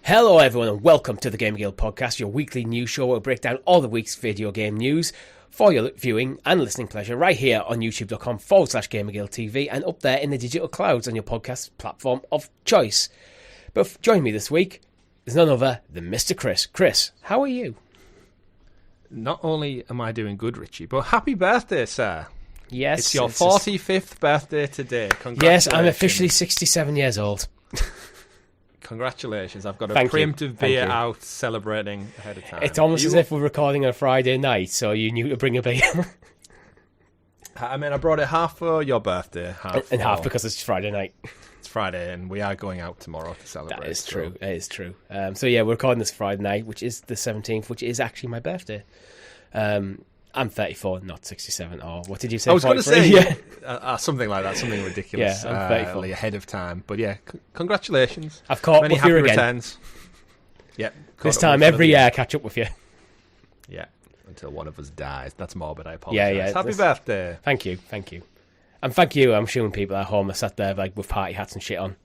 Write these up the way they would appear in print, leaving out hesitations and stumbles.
Hello everyone and welcome to the GamerGuild Podcast, your weekly news show where we break down all the week's video game news for your viewing and listening pleasure right here on youtube.com/GamerGuildTV and up there in the digital clouds on your podcast platform of choice. But joining me this week is none other than Mr. Chris. Chris, how are you? Not only am I doing good, Richie, but happy birthday, sir. Yes. It's your 45th birthday today. Congratulations. Yes, I'm officially 67 years old. Congratulations. I've got a preemptive beer out celebrating ahead of time. It's almost as if we're recording on a Friday night, so you knew to bring a beer. I mean, I brought it half for your birthday, half because it's Friday night. It's Friday, and we are going out tomorrow to celebrate. That is true. It is true. So yeah, we're recording this Friday night, which is the 17th, which is actually my birthday. I'm 34, not 67. Or what did you say? I was going to say something like that, something ridiculous. Yeah, I'm 34. Ahead of time. But yeah, congratulations. I've caught Many with happy you again. returns. Yeah, this time every year I catch up with you. Yeah, until one of us dies. That's morbid. I apologize. Yeah. Happy birthday. Thank you. And thank you. I'm assuming people at home are sat there like with party hats and shit on.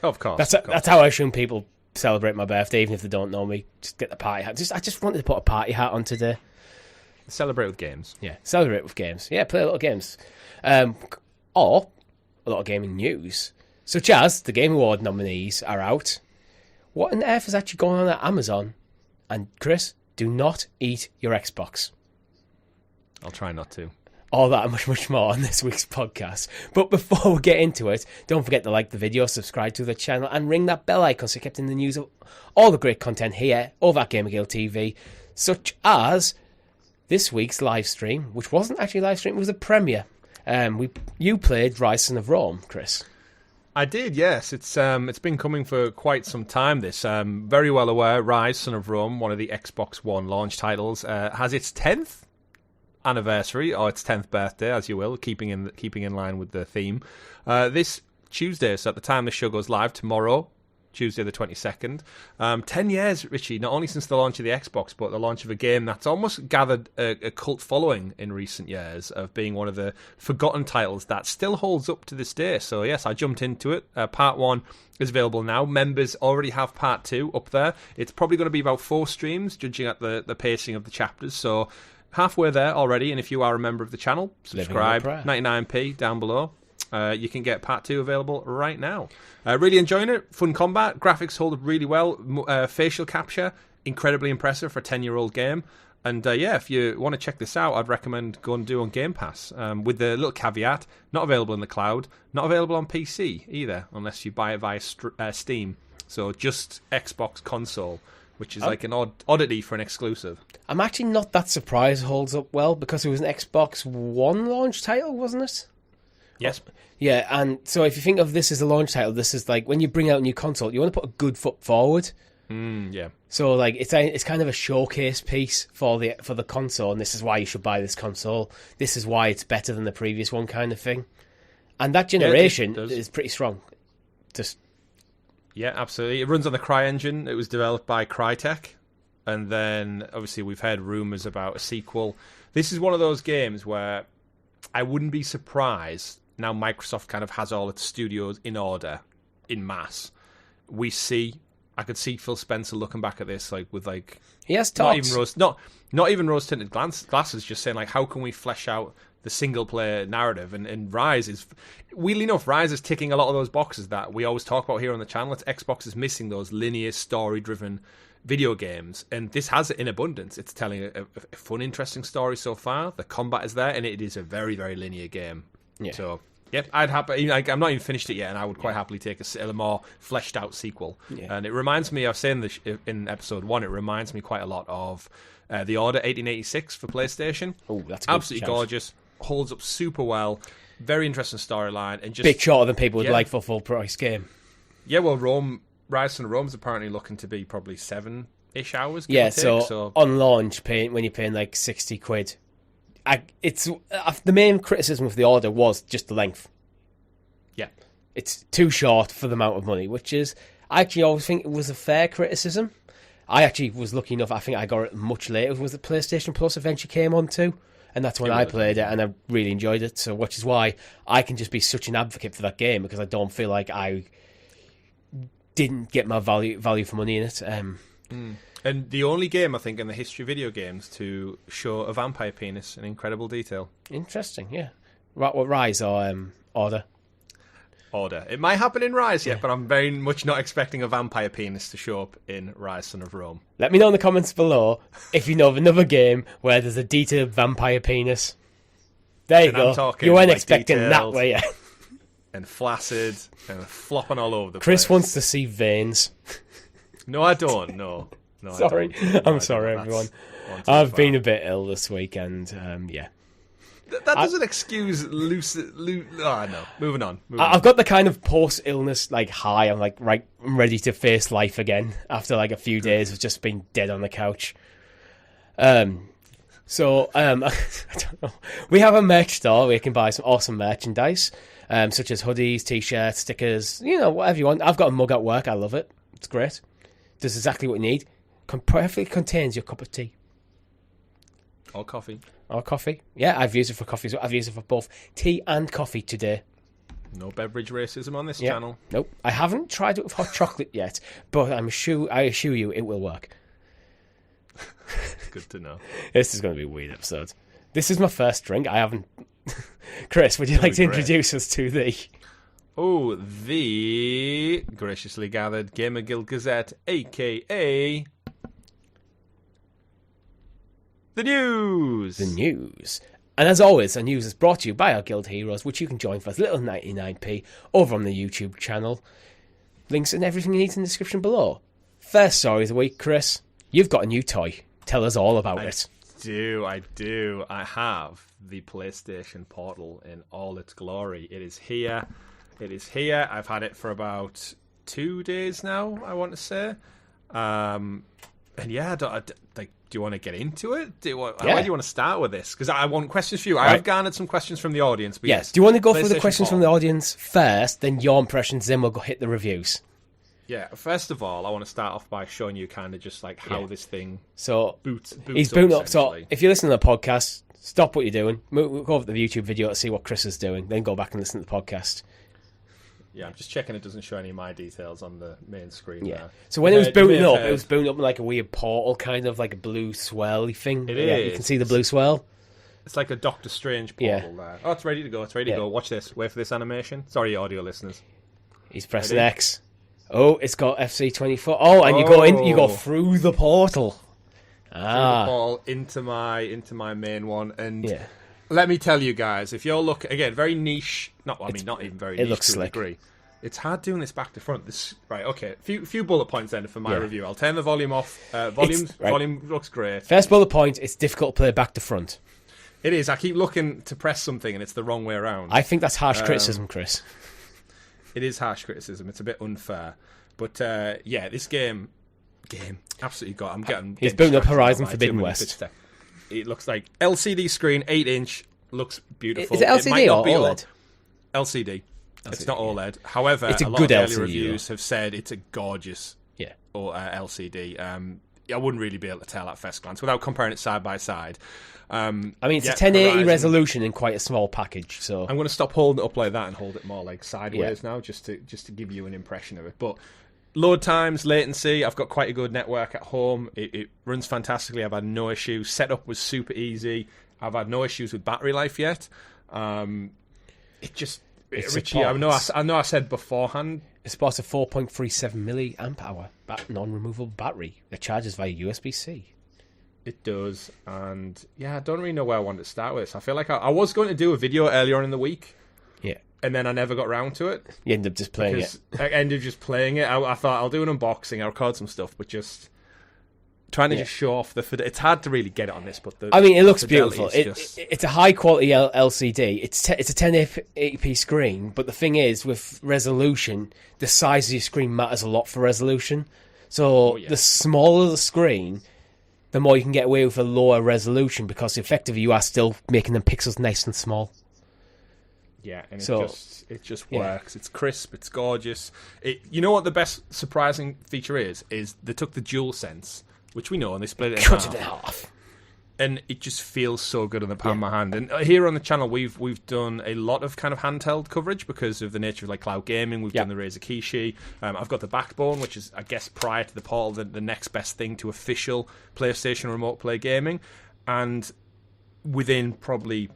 Oh, of course. That's how I assume people celebrate my birthday, even if they don't know me. Just get the party hat. I just wanted to put a party hat on today. Celebrate with games. Yeah, celebrate with games. Yeah, play a lot of games. Or a lot of gaming news. Such as the Game Award nominees are out. What on earth is actually going on at Amazon? And Chris, do not eat your Xbox. I'll try not to. All that and much more on this week's podcast. But before we get into it, don't forget to like the video, subscribe to the channel, and ring that bell icon so you're kept in the news of all the great content here over at GamerGuildTV, such as this week's live stream, which wasn't actually a live stream, it was a premiere. You played Rise Son of Rome, Chris. I did, yes. It's been coming for quite some time, this. Very well aware, Rise Son of Rome, one of the Xbox One launch titles, has its 10th anniversary, or its 10th birthday, as you will, keeping in line with the theme. This Tuesday, so at the time the show goes live, tomorrow, Tuesday the 22nd. 10 years, Richie, not only since the launch of the Xbox, but the launch of a game that's almost gathered a cult following in recent years of being one of the forgotten titles that still holds up to this day. So yes, I jumped into it. Part 1 is available now. Members already have Part 2 up there. It's probably going to be about 4 streams, judging at the pacing of the chapters. So halfway there already, and if you are a member of the channel, subscribe, 99p down below. You can get Part 2 available right now. Really enjoying it. Fun combat. Graphics hold up really well. Facial capture, incredibly impressive for a 10-year-old game. And if you want to check this out, I'd recommend go and do on Game Pass. With the little caveat, not available in the cloud, not available on PC either, unless you buy it via Steam. So just Xbox console, which is like an oddity for an exclusive. I'm actually not that surprised it holds up well, because it was an Xbox One launch title, wasn't it? Yes. Yeah, and so if you think of this as a launch title, this is like when you bring out a new console, you want to put a good foot forward. Yeah. So like it's kind of a showcase piece for the console, and this is why you should buy this console. This is why it's better than the previous one, kind of thing. And that generation is pretty strong. Yeah, absolutely. It runs on the CryEngine. It was developed by Crytek, and then obviously we've heard rumors about a sequel. This is one of those games where I wouldn't be surprised. Now Microsoft kind of has all its studios in order, in mass. I could see Phil Spencer looking back at this he has not even rose tinted glasses, just saying how can we flesh out the single player narrative, and Rise is, weirdly enough, Rise is ticking a lot of those boxes that we always talk about here on the channel. Xbox is missing those linear story driven video games, and this has it in abundance. It's telling a fun, interesting story so far. The combat is there, and it is a very, very linear game. Yeah. So, yep, I'd happy. I'm not even finished it yet, and I would quite happily take a more fleshed out sequel. Yeah. And it reminds me, I was saying this in episode 1, it reminds me quite a lot of The Order 1886 for PlayStation. Oh, that's absolutely gorgeous. Holds up super well. Very interesting storyline, and just bit shorter than people would like for a full price game. Yeah, well, Rise Son of Rome's apparently looking to be probably 7-ish hours. Yeah, so on launch, when you're paying like £60, it's the main criticism of The Order was just the length. Yeah, it's too short for the amount of money, which is, I actually always think it was a fair criticism. I actually was lucky enough. I think I got it much later. It was the PlayStation Plus eventually came on too, and that's when I played it, and I really enjoyed it. So, which is why I can just be such an advocate for that game, because I don't feel like I didn't get my value for money in it. And the only game, I think, in the history of video games to show a vampire penis in incredible detail. Interesting, yeah. What, Rise or Order? Order. It might happen in Rise yet, but I'm very much not expecting a vampire penis to show up in Rise, Son of Rome. Let me know in the comments below if you know of another game where there's a detailed vampire penis. There you go. You weren't expecting that, were you? And flaccid and flopping all over the place. Chris wants to see veins. No, I don't. No, sorry. I'm sorry, everyone. I've been a bit ill this week, and yeah. That doesn't excuse loose. No, moving on. I've got the kind of post-illness high. I'm I'm ready to face life again after a few days of just being dead on the couch. I don't know. We have a merch store where you can buy some awesome merchandise, such as hoodies, t-shirts, stickers, whatever you want. I've got a mug at work. I love it. It's great. Does exactly what you need. Perfectly contains your cup of tea. Or coffee. Or coffee. Yeah, I've used it for coffee. So I've used it for both tea and coffee today. No beverage racism on this channel. Nope. I haven't tried it with hot chocolate yet, but I assure you it will work. Good to know. This is going to be a weird episode. This is my first drink. I haven't... Chris, would you like to introduce us to the... Oh, the graciously gathered Gamer Guild Gazette, a.k.a... The News! The News. And as always, the news is brought to you by our Guild Heroes, which you can join for as little as 99p over on the YouTube channel. Links and everything you need in the description below. First story of the week, Chris. You've got a new toy. Tell us all about it. I do. I have the PlayStation Portal in all its glory. It is here. I've had it for about 2 days now, I want to say. And yeah, do you want to get into it? Where do you want to start with this? Because I want questions for you. Right. I have garnered some questions from the audience. But yes. Do you want to go through the questions from the audience first, then your impressions, then we'll go hit the reviews? Yeah. First of all, I want to start off by showing you kind of just how this thing boots he's booting up. So if you listen to the podcast, stop what you're doing, go over to the YouTube video to see what Chris is doing, then go back and listen to the podcast. Yeah, I'm just checking it doesn't show any of my details on the main screen. Yeah. There. So when it was booting up, it was booting up like a weird portal, kind of like a blue swirly thing. It is. You can see the blue swirl. It's like a Doctor Strange portal there. Oh, it's ready to go. It's ready to go. Watch this. Wait for this animation. Sorry, audio listeners. He's pressing X. Oh, it's got FC24. Oh, and you go through the portal. Through the portal into my main one, and let me tell you guys, if you're again, very niche. Not even very niche. It looks slick. Degree. It's hard doing this back to front. Right, okay. Few bullet points then for my review. I'll turn the volume off. Volume looks great. First bullet point, it's difficult to play back to front. It is. I keep looking to press something and it's the wrong way around. I think that's harsh criticism, Chris. It is harsh criticism. It's a bit unfair. But this game absolutely got. I'm getting. He's booting up Horizon Forbidden West. It looks like LCD screen, 8-inch, looks beautiful. Is it LCD or OLED? LCD. It's not OLED. However, it's a lot of early reviews have said it's a gorgeous LCD. I wouldn't really be able to tell at first glance without comparing it side by side. I mean, it's a 1080 resolution in quite a small package. So I'm going to stop holding it up like that and hold it more like sideways now, just to give you an impression of it. But load times, latency, I've got quite a good network at home. It runs fantastically. I've had no issues. Setup was super easy. I've had no issues with battery life yet. Richie, I know I said beforehand. It supports a 4.37 milliamp hour non-removable battery that charges via USB-C. It does, and I don't really know where I want to start with this. I feel like I was going to do a video earlier on in the week, and then I never got round to it. You ended up just playing it. I ended up just playing it. I thought I'll do an unboxing, I'll record some stuff, but just trying to just show off it's hard to really get it on this, but it looks beautiful. It's a high quality LCD. It's a 1080p screen, but the thing is, with resolution, the size of your screen matters a lot for resolution. So the smaller the screen, the more you can get away with a lower resolution, because effectively you are still making them pixels nice and small. Yeah, and it just works. It's crisp. It's gorgeous. You know what the best surprising feature is? Is they took the DualSense, which we know, and they split it in half. And it just feels so good in the palm of my hand. And here on the channel, we've done a lot of kind of handheld coverage because of the nature of like cloud gaming. We've done the Razer Kishi. I've got the Backbone, which is, I guess, prior to the Portal, the next best thing to official PlayStation remote play gaming. And within probably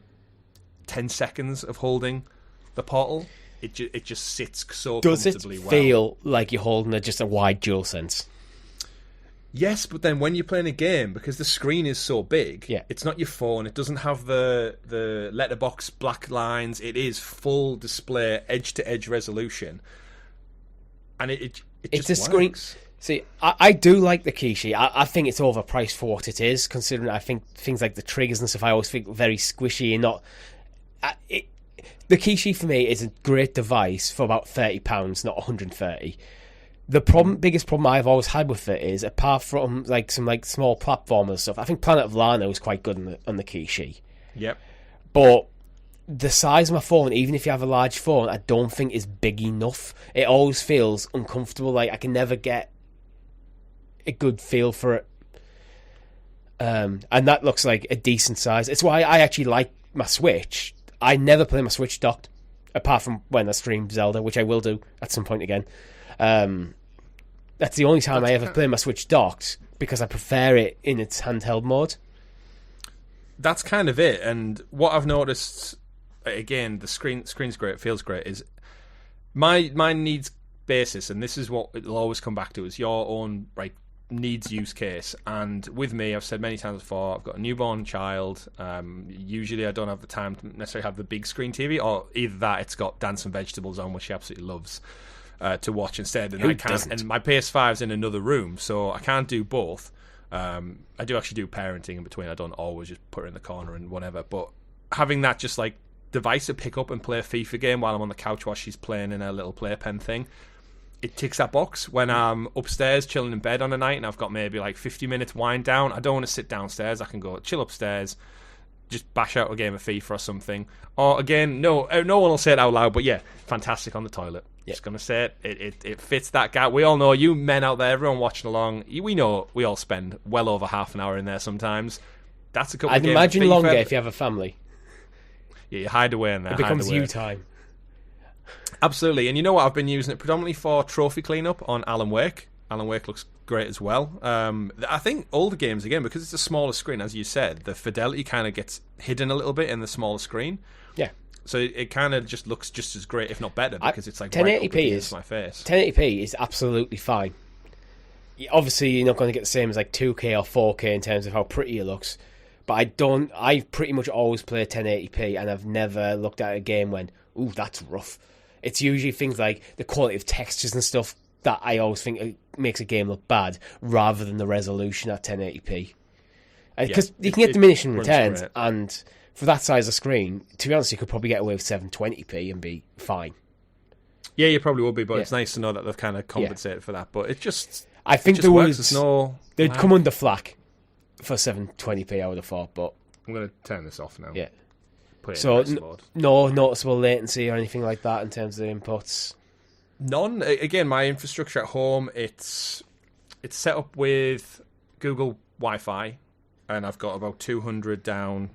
10 seconds of holding the Portal, it just sits so comfortably well. Does it feel like you're holding just a wide DualSense? Yes, but then when you're playing a game, because the screen is so big, it's not your phone. It doesn't have the letterbox black lines. It is full display, edge-to-edge resolution. And it just a screen. See, I do like the Kishi. I think it's overpriced for what it is, considering I think things like the triggers and stuff I always think very squishy and not... the Kishi for me is a great device for about £30, not $130. The biggest problem I've always had with it is, apart from like some like small platformers stuff, I think Planet of Lana is quite good on the Kishi. Yep. But the size of my phone, even if you have a large phone, I don't think is big enough. It always feels uncomfortable. Like I can never get a good feel for it. And that looks like a decent size. It's why I actually like my Switch. I never play my Switch docked, apart from when I stream Zelda, which I will do at some point again. That's the only time I ever play my Switch docked, because I prefer it in its handheld mode. That's kind of it. And what I've noticed, again, the screen's great, feels great, is my needs basis, and this is what it'll always come back to, is your own needs use case. And with me, I've said many times before, I've got a newborn child. Usually I don't have the time to necessarily have the big screen TV, or either that, it's got Dance and Vegetables on, which she absolutely loves. To watch instead, and Who I can't. doesn't? And my PS5's in another room, so I can't do both. I do actually do parenting in between. I don't always just put her in the corner and whatever. But having that just like device to pick up and play a FIFA game while I'm on the couch while she's playing in her little playpen thing, it ticks that box. When I'm upstairs chilling in bed on a night and I've got maybe like 50 minutes wind down, I don't want to sit downstairs. I can go chill upstairs, just bash out a game of FIFA or something. Or again, no one will say it out loud, but yeah, fantastic on the toilet. Just going to say it. It fits that gap. We all know, you men out there, everyone watching along, we know we all spend well over half an hour in there sometimes. That's a couple I'd of games imagine of FIFA. longer if you have a family. Yeah, you hide away in there. It becomes you time. Absolutely. And you know what? I've been using it predominantly for trophy cleanup on Alan Wake. Alan Wake looks great as well. I think older games, again, because it's a smaller screen, as you said, the fidelity kind of gets hidden a little bit in the smaller screen. Yeah. So it kind of just looks just as great, if not better, because it's like 1080p right up against my face. 1080p is absolutely fine. Obviously, you're not going to get the same as like 2K or 4K in terms of how pretty it looks. But I pretty much always play 1080p, and I've never looked at a game when, ooh, that's rough. It's usually things like the quality of textures and stuff that I always think makes a game look bad, rather than the resolution at 1080p. Because you can get diminishing returns, great. and for that size of screen, to be honest, you could probably get away with 720p and be fine. Yeah, you probably would be, but it's nice to know that they've kind of compensated for that. But it just, I think it just works. They'd come under flack for 720p, I would have thought, but I'm going to turn this off now. Yeah. Put it So in rest mode. no noticeable latency or anything like that in terms of the inputs. None. Again, my infrastructure at home, it's set up with Google Wi-Fi, and I've got about 200 down.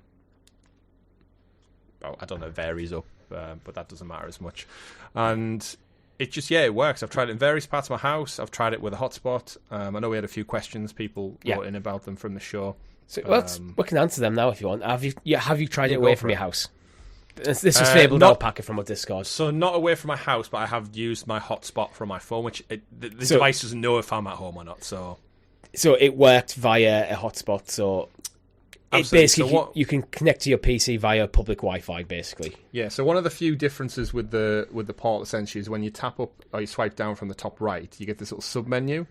Oh, I don't know, varies up, but that doesn't matter as much. And it just, it works. I've tried it in various parts of my house. I've tried it with a hotspot. I know we had a few questions people wrote in about them from the show. So we can answer them now if you want. Have you tried it away from your house? This was Fabled Alpaca from our Discord. So not away from my house, but I have used my hotspot from my phone, which the device doesn't know if I'm at home or not. So it worked via a hotspot. So absolutely. Basically, you can connect to your PC via public Wi-Fi, basically. Yeah. So one of the few differences with the Portal essentially is when you tap up or you swipe down from the top right, you get this little sub menu,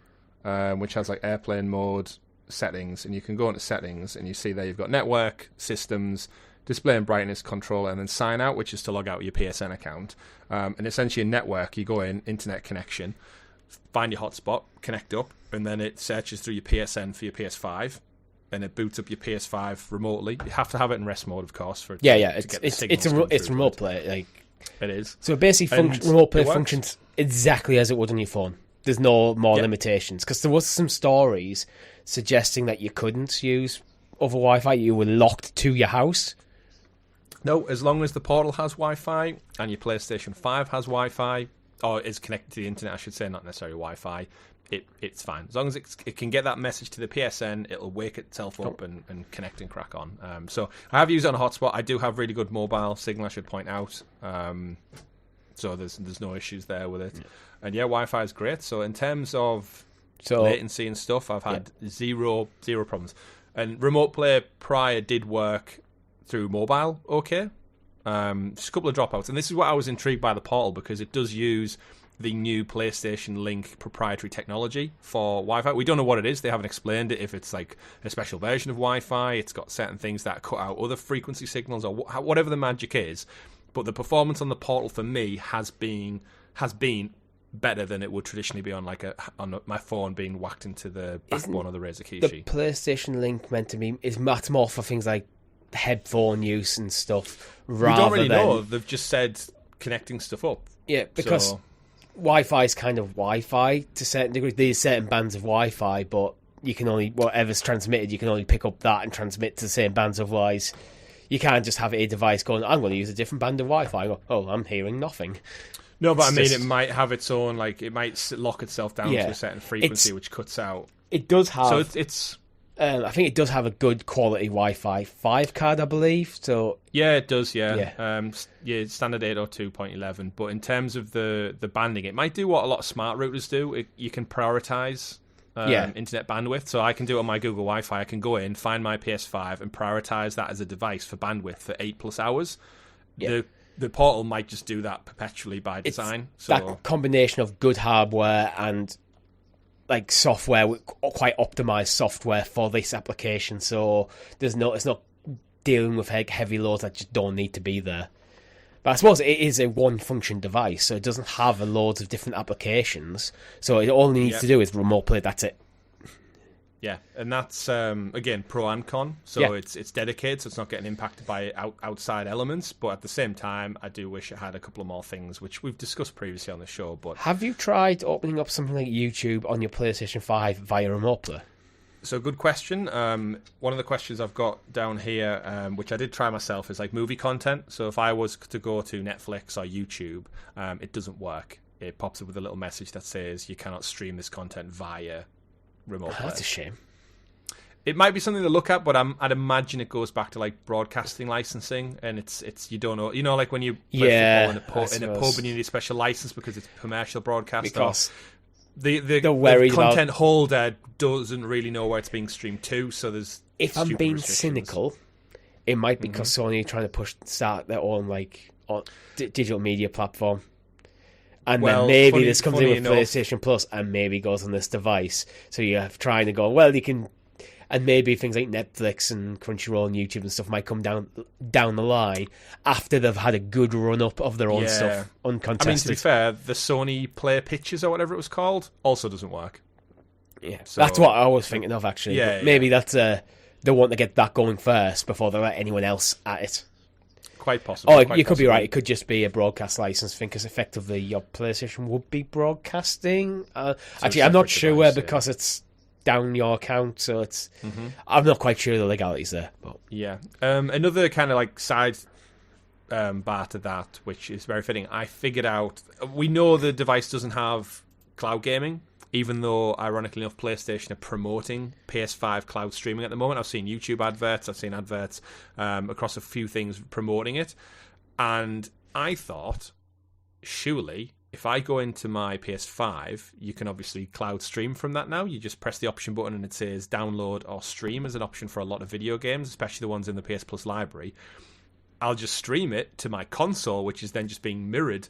which has like airplane mode, settings, and you can go into settings and you see there you've got network, systems, display and brightness, control, and then sign out, which is to log out your PSN account. And essentially in network, you go in, internet connection, find your hotspot, connect up, and then it searches through your PSN for your PS5, and it boots up your PS5 remotely. You have to have it in rest mode, of course. For it's remote play. It is. So it basically remote play functions exactly as it would on your phone. There's no more limitations, because there was some stories suggesting that you couldn't use other Wi-Fi, you were locked to your house? No, as long as the Portal has Wi-Fi and your PlayStation 5 has Wi-Fi, or is connected to the internet, I should say, not necessarily Wi-Fi, it's fine. As long as it can get that message to the PSN, it'll wake itself up and connect and crack on. So I have used it on a hotspot. I do have really good mobile signal, I should point out. So there's no issues there with it. Yeah. And yeah, Wi-Fi is great. So in terms of latency and stuff, I've had zero problems. And remote play prior did work through mobile, okay. Just a couple of dropouts. And this is what I was intrigued by the Portal, because it does use the new PlayStation Link proprietary technology for Wi-Fi. We don't know what it is. They haven't explained it, if it's like a special version of Wi-Fi. It's got certain things that cut out other frequency signals or whatever the magic is. But the performance on the Portal for me has been better than it would traditionally be on my phone being whacked into the backbone of the Razer Kishi. The PlayStation Link meant to be is much more for things like headphone use and stuff. We don't really know. They've just said connecting stuff up. Yeah, because Wi-Fi is kind of Wi-Fi to a certain degree. There's certain bands of Wi-Fi, but you can only, whatever's transmitted, you can only pick up that and transmit to the same bands. Otherwise, you can't just have a device going, I'm going to use a different band of Wi-Fi. Go, oh, I'm hearing nothing. No, but it might have its own, it might lock itself down to a certain frequency, which cuts out. It does have. So it's I think it does have a good quality Wi-Fi 5 card, I believe. So yeah, it does. Yeah, standard 802.11. But in terms of the banding, it might do what a lot of smart routers do. You can prioritize internet bandwidth. So I can do it on my Google Wi-Fi. I can go in, find my PS5, and prioritize that as a device for bandwidth for 8+ hours. Yeah. The Portal might just do that perpetually by design. So that combination of good hardware and software, quite optimized software for this application. So it's not dealing with heavy loads that just don't need to be there. But I suppose it is a one-function device, so it doesn't have loads of different applications. So it all it needs to do is remote play. That's it. Yeah, and that's, again, pro and con. So it's dedicated, so it's not getting impacted by outside elements. But at the same time, I do wish it had a couple of more things, which we've discussed previously on the show. But have you tried opening up something like YouTube on your PlayStation 5 via remote play? So good question. One of the questions I've got down here, which I did try myself, is movie content. So if I was to go to Netflix or YouTube, it doesn't work. It pops up with a little message that says you cannot stream this content via remote play. That's a shame. It might be something to look at, but I'd imagine it goes back to broadcasting licensing, and it's you don't know, when you play football in a pub and you need a special license because it's commercial broadcast. Because the content holder doesn't really know where it's being streamed to, so there's. If I'm being cynical, it might be because Sony are trying to start their own digital media platform. And then maybe this comes in with PlayStation Plus and maybe goes on this device. So you're trying to go, well, you can... And maybe things like Netflix and Crunchyroll and YouTube and stuff might come down the line after they've had a good run-up of their own stuff, uncontested. I mean, to be fair, the Sony Play Pictures or whatever it was called also doesn't work. Yeah, so, that's what I was thinking of, actually. Yeah, maybe that's they want to get that going first before they let anyone else at it. Quite possible. Oh, you could be right. It could just be a broadcast license thing, because effectively your PlayStation would be broadcasting. Actually, I'm not sure because it's down your account, so it's. I'm not quite sure the legalities there. But yeah, another kind of side bar to that, which is very fitting. I figured out. We know the device doesn't have cloud gaming, even though, ironically enough, PlayStation are promoting PS5 cloud streaming at the moment. I've seen YouTube adverts, I've seen adverts across a few things promoting it. And I thought, surely, if I go into my PS5, you can obviously cloud stream from that now. You just press the option button and it says download or stream as an option for a lot of video games, especially the ones in the PS Plus library. I'll just stream it to my console, which is then just being mirrored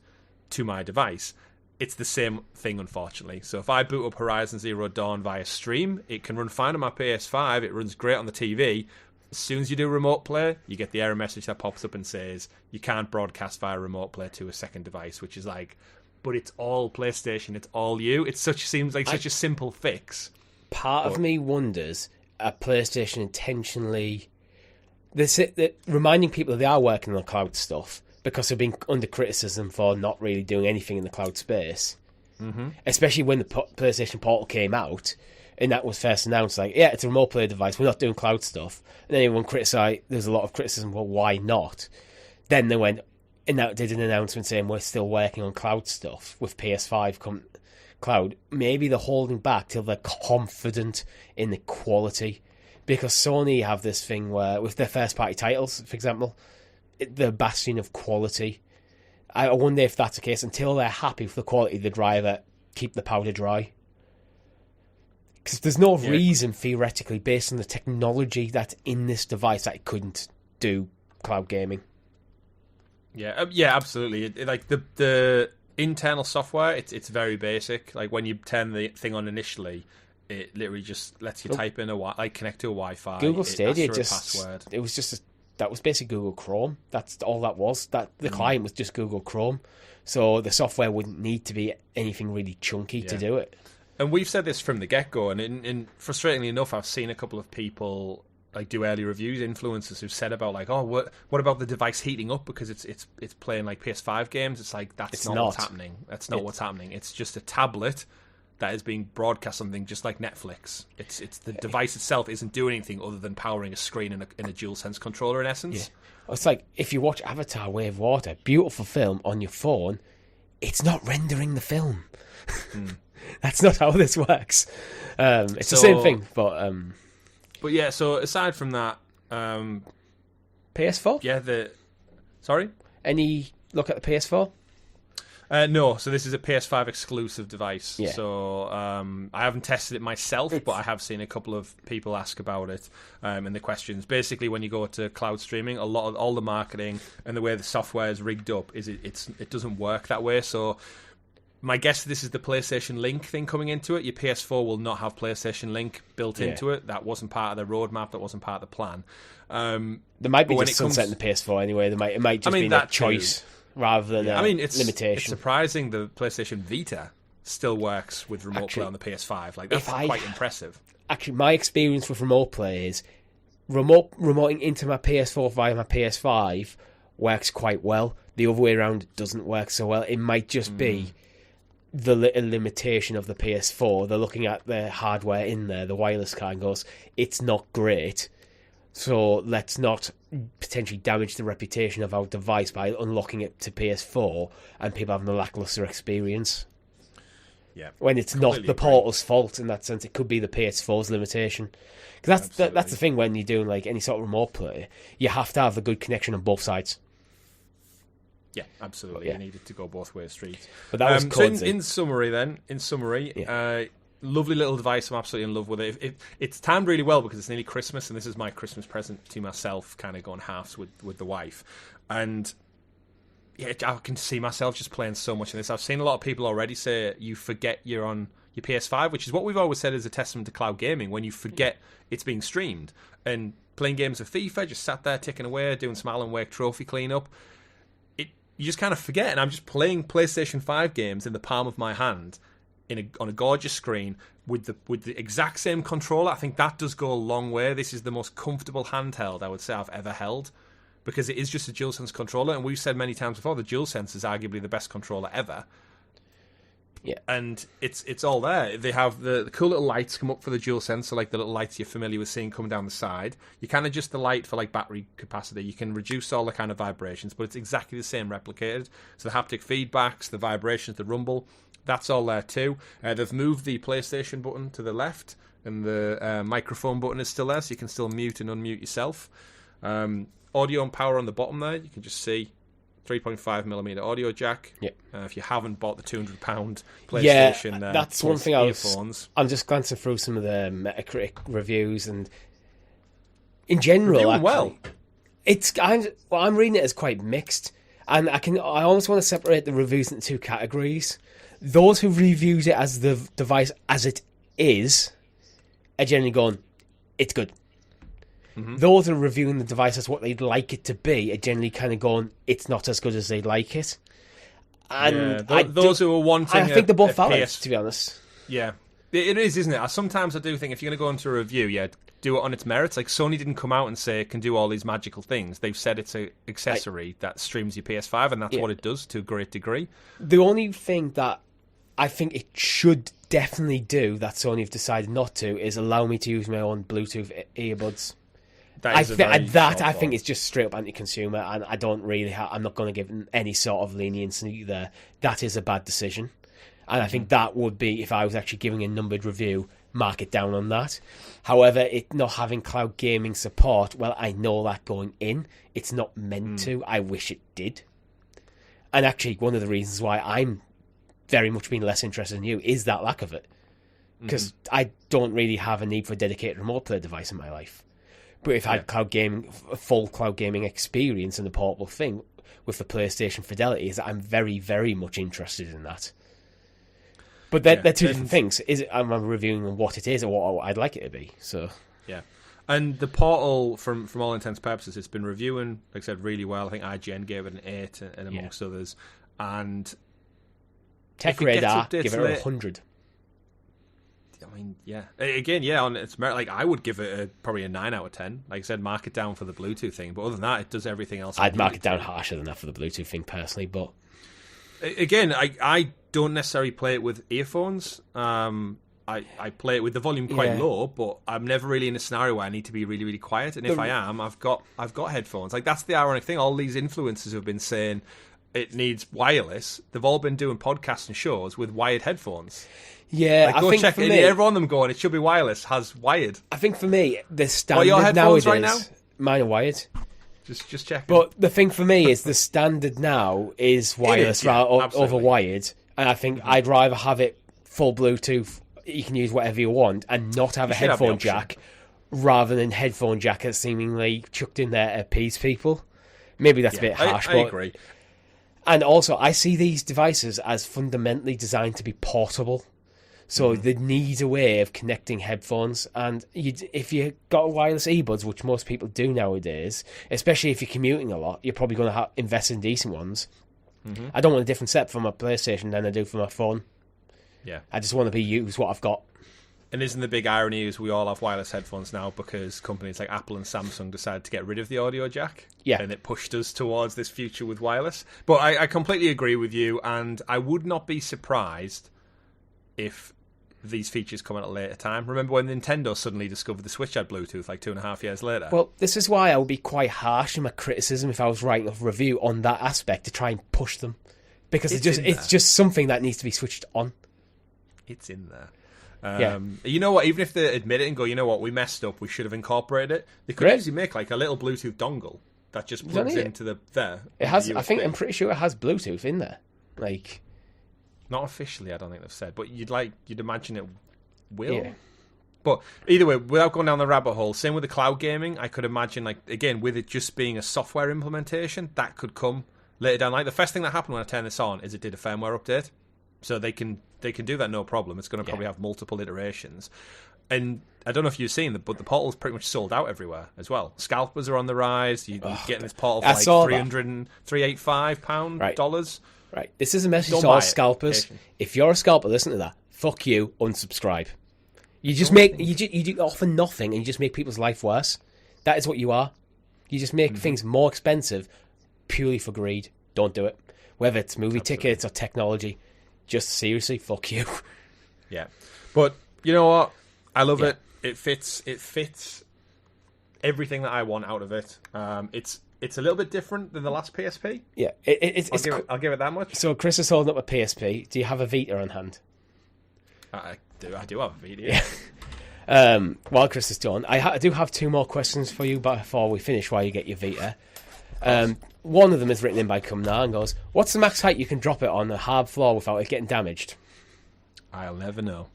to my device. It's the same thing, unfortunately. So if I boot up Horizon Zero Dawn via stream, it can run fine on my PS5. It runs great on the TV. As soon as you do remote play, you get the error message that pops up and says you can't broadcast via remote play to a second device, which is but it's all PlayStation. It's all you. Seems like such a simple fix. Part of me wonders, are PlayStation intentionally reminding people that they are working on cloud stuff, because they've been under criticism for not really doing anything in the cloud space. Especially when the PlayStation Portal came out, and that was first announced, like, yeah, it's a remote play device, we're not doing cloud stuff. And then everyone criticised, there's a lot of criticism, well, why not? Then they went, and that did an announcement saying we're still working on cloud stuff with PS5 cloud. Maybe they're holding back till they're confident in the quality. Because Sony have this thing where, with their first-party titles, for example, the bastion of quality. I wonder if that's the case. Until they're happy with the quality of the driver, keep the powder dry. Because there's no reason, theoretically, based on the technology that's in this device, that it couldn't do cloud gaming. Yeah, absolutely. Like the internal software, it's very basic. Like when you turn the thing on initially, it literally just lets you type in connect to a Wi-Fi. Google Stadia password. It was just that was basically Google Chrome. That's all that was. That the client was just Google Chrome, so the software wouldn't need to be anything really chunky to do it. And we've said this from the get-go, and frustratingly enough, I've seen a couple of people like do early reviews, influencers who've said about like, oh, what about the device heating up because it's playing like PS5 games? It's like that's not what's happening. That's not what's happening. It's just a tablet that is being broadcast something just like Netflix. It's the device itself isn't doing anything other than powering a screen and a DualSense controller in essence. Yeah. It's like if you watch Avatar: Way of Water, beautiful film on your phone, it's not rendering the film. That's not how this works. It's the same thing, but yeah. So aside from that, PS4. Yeah. Sorry. Any look at the PS4? No, so this is a PS5 exclusive device. Yeah. So I haven't tested it myself, but I have seen a couple of people ask about it in the questions. Basically, when you go to cloud streaming, all the marketing and the way the software is rigged up is it doesn't work that way. So my guess, this is the PlayStation Link thing coming into it. Your PS4 will not have PlayStation Link built into it. That wasn't part of the roadmap. That wasn't part of the plan. There might be just sunsetting the PS4 anyway. It might just be that choice. Rather than limitation. It's surprising the PlayStation Vita still works with remote play on the PS5. Like that's quite impressive. Actually, my experience with remote play is remoting into my PS4 via my PS5 works quite well. The other way around doesn't work so well. It might just be the little limitation of the PS4. They're looking at the hardware in there, the wireless card, and goes, it's not great. So let's not potentially damage the reputation of our device by unlocking it to PS4 and people having a lackluster experience. Yeah, when it's not the portal's fault in that sense, it could be the PS4's limitation. Because that's the thing when you're doing like any sort of remote play, you have to have a good connection on both sides. Yeah, absolutely. You need it to go both ways streets. But that was so in summary, lovely little device. I'm absolutely in love with it. It's timed really well because it's nearly Christmas, and this is my Christmas present to myself, kind of going halves with the wife. And yeah, I can see myself just playing so much in this. I've seen a lot of people already say you forget you're on your PS5, which is what we've always said is a testament to cloud gaming, when you forget it's being streamed. And playing games of FIFA, just sat there ticking away, doing some Alan Wake trophy cleanup. You just kind of forget, and I'm just playing PlayStation 5 games in the palm of my hand, on a gorgeous screen with the exact same controller. I think that does go a long way. This is the most comfortable handheld I would say I've ever held, because it is just a DualSense controller, and we've said many times before the DualSense is arguably the best controller ever. Yeah, and it's all there. They have the cool little lights come up for the DualSense, so like the little lights you're familiar with seeing coming down the side. You can adjust the light for like battery capacity. You can reduce all the kind of vibrations, but it's exactly the same replicated. So the haptic feedbacks, the vibrations, the rumble, that's all there too. They've moved the PlayStation button to the left, and the microphone button is still there, so you can still mute and unmute yourself. Audio and power on the bottom there, you can just see 3.5mm audio jack. Yeah. If you haven't bought the £200 PlayStation, that's one thing I'm just glancing through some of the Metacritic reviews, and in general, I'm reading it as quite mixed, and I almost want to separate the reviews into two categories. Those who reviews it as the device as it is are generally going, it's good. Mm-hmm. Those who are reviewing the device as what they'd like it to be are generally kind of going, it's not as good as they'd like it. And those who are wanting, I think they're both valid, to be honest. Yeah, it is, isn't it? Sometimes I do think if you're going to go into a review, do it on its merits. Like Sony didn't come out and say it can do all these magical things. They've said it's an accessory that streams your PS5, and that's what it does to a great degree. The only thing that I think it should definitely do that Sony have decided not to is allow me to use my own Bluetooth earbuds. I think it's just straight up anti-consumer, and I don't really. I'm not going to give them any sort of leniency there. That is a bad decision, and I think that would be, if I was actually giving a numbered review, mark it down on that. However, it not having cloud gaming support, well, I know that going in, it's not meant to. I wish it did, and actually, one of the reasons why I'm very much being less interested in you is that lack of it, because I don't really have a need for a dedicated remote play device in my life. But if I had cloud gaming, a full cloud gaming experience and the portable thing with the PlayStation fidelity, I'm very, very much interested in that. But they're two different things. I'm reviewing what it is or what I'd like it to be. So yeah, and the Portal, from all intents and purposes, it's been reviewing, like I said, really well. I think IGN gave it an 8, and amongst others. And Tech Radar give it 100. I mean, yeah. Again, on its merit, like I would give it probably a 9 out of 10. Like I said, mark it down for the Bluetooth thing, but other than that, it does everything else. I'd mark it down harsher than that for the Bluetooth thing personally, but again, I don't necessarily play it with earphones. I play it with the volume quite low, but I'm never really in a scenario where I need to be really, really quiet. And if I am, I've got headphones. Like that's the ironic thing. All these influencers have been saying it needs wireless. They've all been doing podcasts and shows with wired headphones. Yeah, like, go check it. Every one of them going, it should be wireless, has wired. I think for me, the standard your headphones nowadays, right now? Mine are wired. Just check. But the thing for me is the standard now is wireless over wired, and I think I'd rather have it full Bluetooth. You can use whatever you want, and not have a headphone jack, rather than headphone jack that's seemingly chucked in there to appease people. Maybe that's a bit harsh, I agree. And also, I see these devices as fundamentally designed to be portable. So they need a way of connecting headphones. And if you got wireless earbuds, which most people do nowadays, especially if you're commuting a lot, you're probably going to invest in decent ones. I don't want a different set for my PlayStation than I do for my phone. Yeah, I just want to use what I've got. And isn't the big irony is we all have wireless headphones now because companies like Apple and Samsung decided to get rid of the audio jack. Yeah. And it pushed us towards this future with wireless. But I completely agree with you, and I would not be surprised if these features come at a later time. Remember when Nintendo suddenly discovered the Switch had Bluetooth like 2.5 years later? Well, this is why I would be quite harsh in my criticism if I was writing a review on that aspect to try and push them. Because it's just something that needs to be switched on. It's in there. You know what? Even if they admit it and go, you know what, we messed up, we should have incorporated it. They could easily make like a little Bluetooth dongle that just plugs into there. It has. I'm pretty sure it has Bluetooth in there. Like, not officially, I don't think they've said, but you'd imagine it will. Yeah. But either way, without going down the rabbit hole, same with the cloud gaming. I could imagine, like again, with it just being a software implementation, that could come later down. Like the first thing that happened when I turned this on is it did a firmware update. So they can do that no problem. It's going to probably have multiple iterations. And I don't know if you've seen it, but the Portal's pretty much sold out everywhere as well. Scalpers are on the rise. You're getting this Portal for like £385 dollars. Right. This is a message to all scalpers. If you're a scalper, listen to that. Fuck you. Unsubscribe. You just you do offer nothing, and you just make people's life worse. That is what you are. You just make things more expensive purely for greed. Don't do it. Whether it's movie tickets or technology. Just seriously, fuck you. Yeah. But you know what? I love it. It fits everything that I want out of it. It's a little bit different than the last PSP. Yeah. I'll give it that much. So Chris is holding up a PSP. Do you have a Vita on hand? I do have a Vita, yeah. While Chris is done, I do have 2 more questions for you before we finish while you get your Vita. One of them is written in by Cumnar and goes, what's the max height you can drop it on a hard floor without it getting damaged? I'll never know.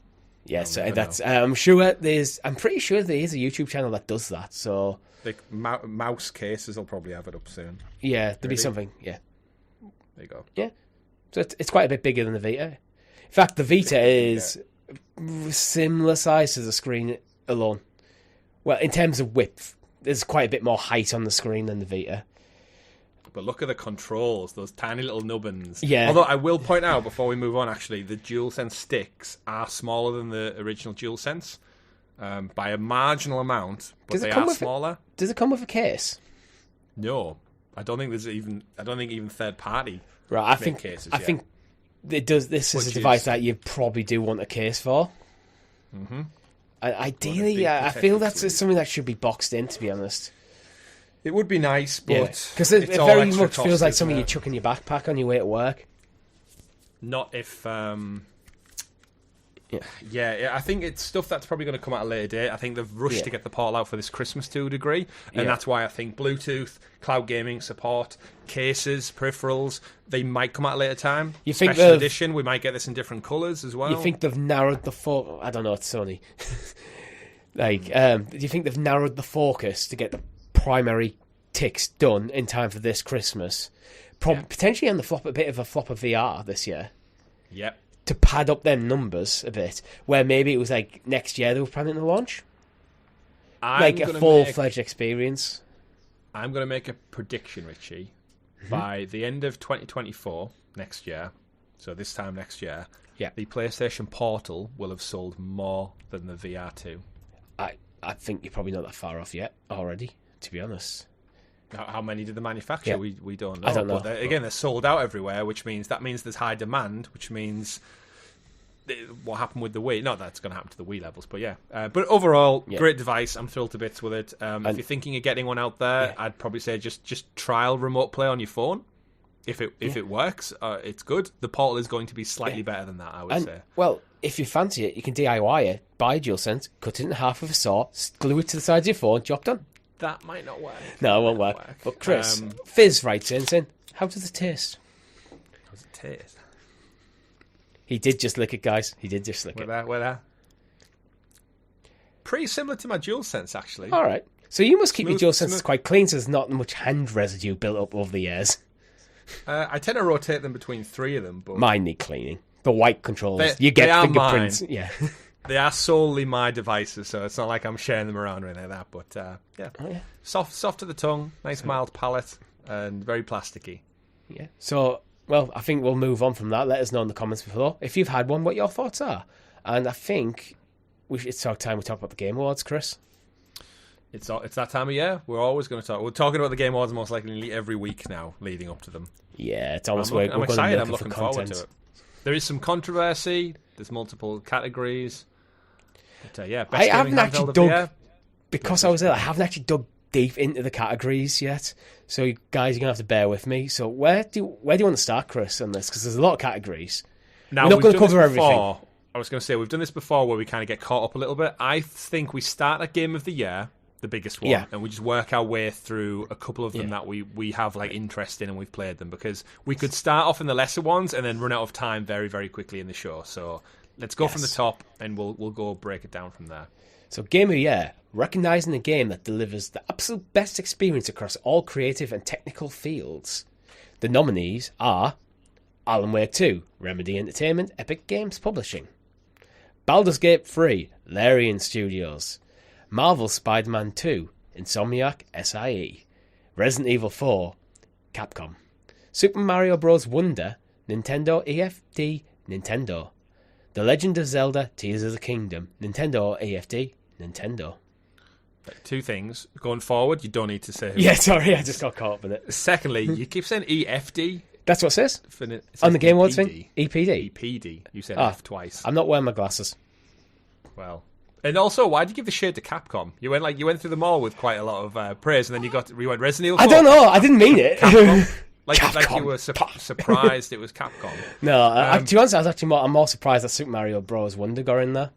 Yes, that's. I'm pretty sure there is a YouTube channel that does that. So the mouse cases will probably have it up soon. Yeah, there'll be something. Yeah, there you go. Yeah, so it's quite a bit bigger than the Vita. In fact, the Vita is similar size to the screen alone. Well, in terms of width, there's quite a bit more height on the screen than the Vita. But look at the controls, those tiny little nubbins. Yeah. Although I will point out before we move on, actually, the DualSense sticks are smaller than the original DualSense by a marginal amount, but they are smaller. Does it come with a case? No, I don't think even third party. Right, I think it does. This is a device that you probably do want a case for. Mm-hmm. Ideally, I feel that's something that should be boxed in, to be honest. It would be nice, but... Because it very much feels like something you chuck in your backpack on your way to work. Not if... Yeah, I think it's stuff that's probably going to come at a later date. I think they've rushed to get the portal out for this Christmas to a degree, and that's why I think Bluetooth, cloud gaming support, cases, peripherals, they might come at a later time. You think Special edition, we might get this in different colours as well. You think they've narrowed the focus? I don't know, it's Sony. Do you think they've narrowed the focus to get the primary ticks done in time for this Christmas? Potentially on a bit of a flop of VR this year. Yep. To pad up them numbers a bit, where maybe it was like next year they were planning to launch, like a full-fledged experience. I'm going to make a prediction, Richie. By the end of 2024, next year, so this time next year, the PlayStation Portal will have sold more than the VR2. I think you're probably not that far off yet already, to be honest. How many did they manufacture? We don't know. I don't know. But they're sold out everywhere, which means there's high demand, which means what happened with the Wii. Not that it's going to happen to the Wii levels, but yeah. But overall, great device. I'm thrilled to bits with it. If you're thinking of getting one out there, I'd probably say just trial remote play on your phone. If it works, it's good. The Portal is going to be slightly better than that, I would say. Well, if you fancy it, you can DIY it, buy a DualSense, cut it in half with a saw, glue it to the side of your phone, job done. That might not work. No, it won't work. But Chris, Fizz writes in saying, how does it taste? How does it taste? He did just lick it, guys. He did just lick it. Where that? Pretty similar to my DualSense, actually. All right. So you must keep your DualSenses quite clean, so there's not much hand residue built up over the years. I tend to rotate them between three of them. But mine need cleaning. The white controls, you get fingerprints. Mine. Yeah. They are solely my devices, so it's not like I'm sharing them around or anything like that. But soft to the tongue, nice mild palate, and very plasticky. Yeah. So, well, I think we'll move on from that. Let us know in the comments below if you've had one, what your thoughts are. And I think it's time we talk about the Game Awards, Chris. It's that time of year. We're always going to talk. We're talking about the Game Awards most likely every week now, leading up to them. Yeah, it's almost I'm excited. I'm looking forward to it. There is some controversy. There's multiple categories. But, best I haven't actually dug because I was there. I haven't actually dug deep into the categories yet. So, you guys, you're gonna have to bear with me. So, where do you want to start, Chris, on this? Because there's a lot of categories. Now, we're not going to cover everything. I was going to say we've done this before, where we kind of get caught up a little bit. I think we start at Game of the Year, the biggest one, and we just work our way through a couple of them that we have like interest in and we've played them, because we could start off in the lesser ones and then run out of time very, very quickly in the show. So let's go from the top and we'll go break it down from there. So Game of the Year, recognising a game that delivers the absolute best experience across all creative and technical fields. The nominees are Alan Wake 2, Remedy Entertainment, Epic Games Publishing; Baldur's Gate 3, Larian Studios; Marvel's Spider-Man 2, Insomniac SIE; Resident Evil 4, Capcom; Super Mario Bros. Wonder, Nintendo EFD, Nintendo; The Legend of Zelda, Tears of the Kingdom, Nintendo EFD, Nintendo. Two things. Going forward, you don't need to say who. Yeah, sorry, I just got caught up with it. Secondly, you keep saying EFD. That's what it says. On the Game Awards thing? EPD. EPD. You said F twice. I'm not wearing my glasses. Well. And also, why did you give the shade to Capcom? You went through them all with quite a lot of praise, and then you went Resident Evil 4. I don't know. I didn't mean it. Capcom. Like you were surprised it was Capcom. No, to be honest, I'm more surprised that Super Mario Bros. Wonder got in there.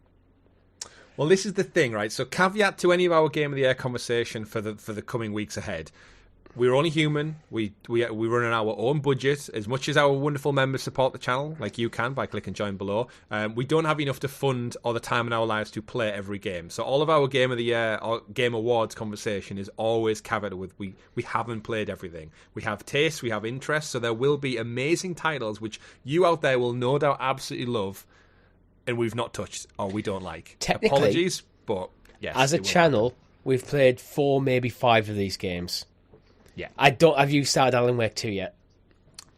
Well, this is the thing, right? So, caveat to any of our Game of the Year conversation for the coming weeks ahead. We're only human. We run on our own budget. As much as our wonderful members support the channel, like you can by clicking join below, we don't have enough to fund or the time in our lives to play every game. So all of our Game of the Year or Game Awards conversation is always caveated with we haven't played everything. We have tastes, we have interests, so there will be amazing titles which you out there will no doubt absolutely love, and we've not touched or we don't like. Technically, apologies, but yes, as a channel, we've played 4, maybe 5 of these games. Yeah, Have you started Alan Wake 2 yet?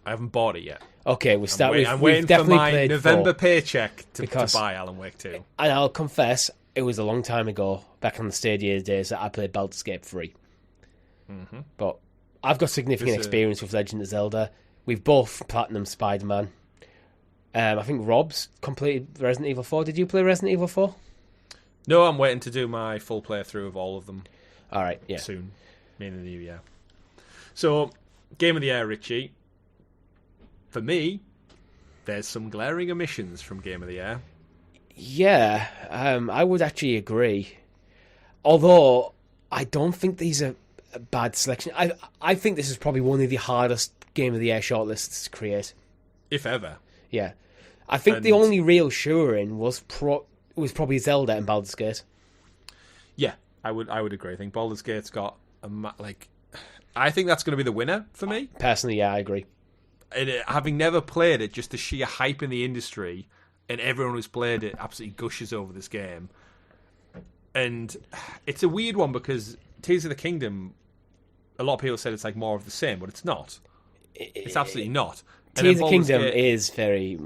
I haven't bought it yet. Okay, I'm waiting for my November paycheck to buy Alan Wake 2. And I'll confess, it was a long time ago, back on the Stadia days, that I played Baldur's Gate 3. Mm-hmm. But I've got significant experience with Legend of Zelda. We've both platinum Spider-Man. I think Rob's completed Resident Evil 4. Did you play Resident Evil 4? No, I'm waiting to do my full playthrough of all of them. All right, yeah. Soon, in the new year. So, Game of the Year, Richie. For me, there's some glaring omissions from Game of the Year. Yeah, I would actually agree. Although, I don't think these are a bad selection. I think this is probably one of the hardest Game of the Year shortlists to create. If ever. Yeah. I think the only real sure-in was probably Zelda and Baldur's Gate. Yeah, I would agree. I think Baldur's Gate's got I think that's going to be the winner for me. Personally, yeah, I agree. And having never played it, just the sheer hype in the industry, and everyone who's played it absolutely gushes over this game. And it's a weird one because Tears of the Kingdom, a lot of people said it's like more of the same, but it's not. It's absolutely not. Tears of the Kingdom is very...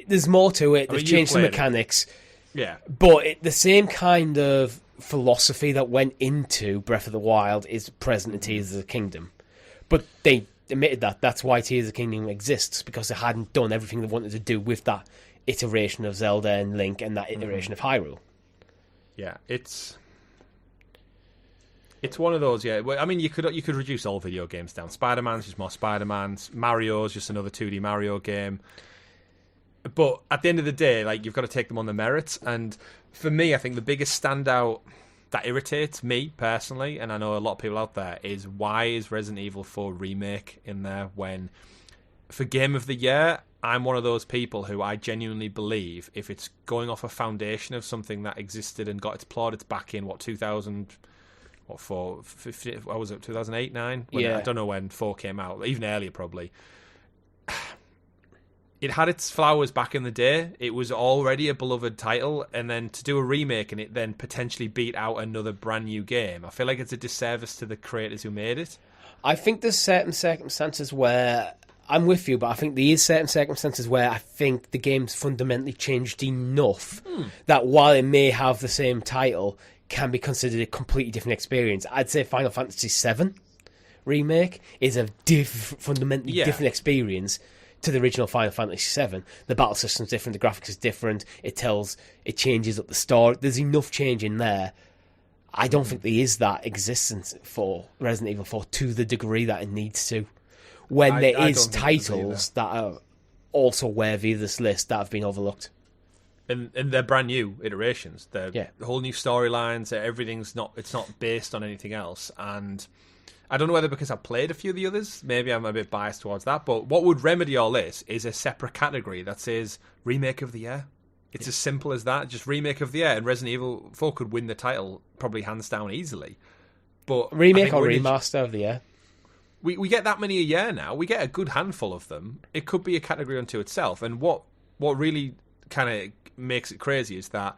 there's more to it. They've changed some mechanics. Yeah. But the same kind of philosophy that went into Breath of the Wild is present in Tears of the Kingdom. But they admitted that. That's why Tears of the Kingdom exists, because they hadn't done everything they wanted to do with that iteration of Zelda and Link and that iteration of Hyrule. Yeah, it's one of those. Yeah, I mean, you could reduce all video games down. Spider-Man's just more Spider-Man's. Mario's just another 2D Mario game. But at the end of the day, like, you've got to take them on the merits. And for me, I think the biggest standout that irritates me personally, and I know a lot of people out there, is why is Resident Evil 4 Remake in there when, for Game of the Year, I'm one of those people who I genuinely believe if it's going off a foundation of something that existed and got its plaudits back in, 2008, 9? Yeah. I don't know when 4 came out, even earlier probably. It had its flowers back in the day. It was already a beloved title, and then to do a remake and it then potentially beat out another brand new game, I feel like it's a disservice to the creators who made it. I think there's certain circumstances where... I'm with you, but I think there is certain circumstances where I think the game's fundamentally changed enough that while it may have the same title, can be considered a completely different experience. I'd say Final Fantasy VII Remake is a fundamentally different experience to the original Final Fantasy VII. The battle system's different, the graphics is different, it changes up the story. There's enough change in there. I don't think there is that existence for Resident Evil 4 to the degree that it needs to. When there is titles that are also worthy of this list that have been overlooked. And they're brand new iterations. They're whole new storylines. Everything's not based on anything else. And I don't know whether because I've played a few of the others, maybe I'm a bit biased towards that. But what would remedy all this is a separate category that says Remake of the Year. It's as simple as that. Just Remake of the Year. And Resident Evil 4 could win the title probably hands down easily. But Remake or Remaster of the Year. We get that many a year now. We get a good handful of them. It could be a category unto itself. And what really kind of makes it crazy is that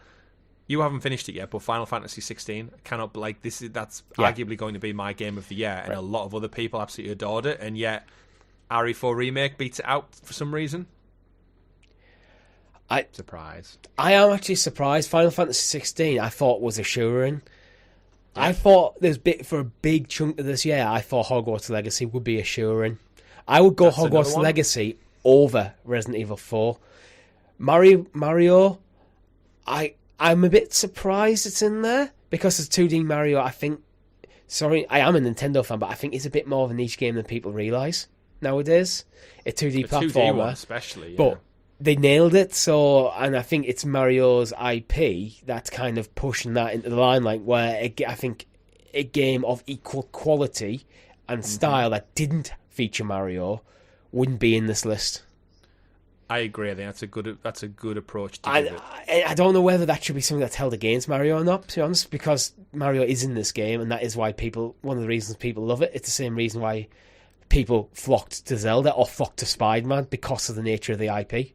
you haven't finished it yet, but Final Fantasy 16 cannot that's arguably going to be my game of the year, and a lot of other people absolutely adored it, and yet RE4 Remake beats it out for some reason. Surprise. I am actually surprised. Final Fantasy 16 I thought was a sure-in. I thought for a big chunk of this year, I thought Hogwarts Legacy would be a sure-in. I would go Hogwarts Legacy over Resident Evil 4. Mario, I'm a bit surprised it's in there because it's 2D Mario. I am a Nintendo fan, but I think it's a bit more of a niche game than people realise nowadays. A 2D platformer, 2D one especially, yeah. But they nailed it. And I think it's Mario's IP that's kind of pushing that into the limelight. Where I think a game of equal quality and style that didn't feature Mario wouldn't be in this list. I agree. I think that's a good approach to give it. I don't know whether that should be something that's held against Mario or not, to be honest, because Mario is in this game, and that is why one of the reasons people love it. It's the same reason why people flocked to Zelda or flocked to Spider-Man, because of the nature of the IP.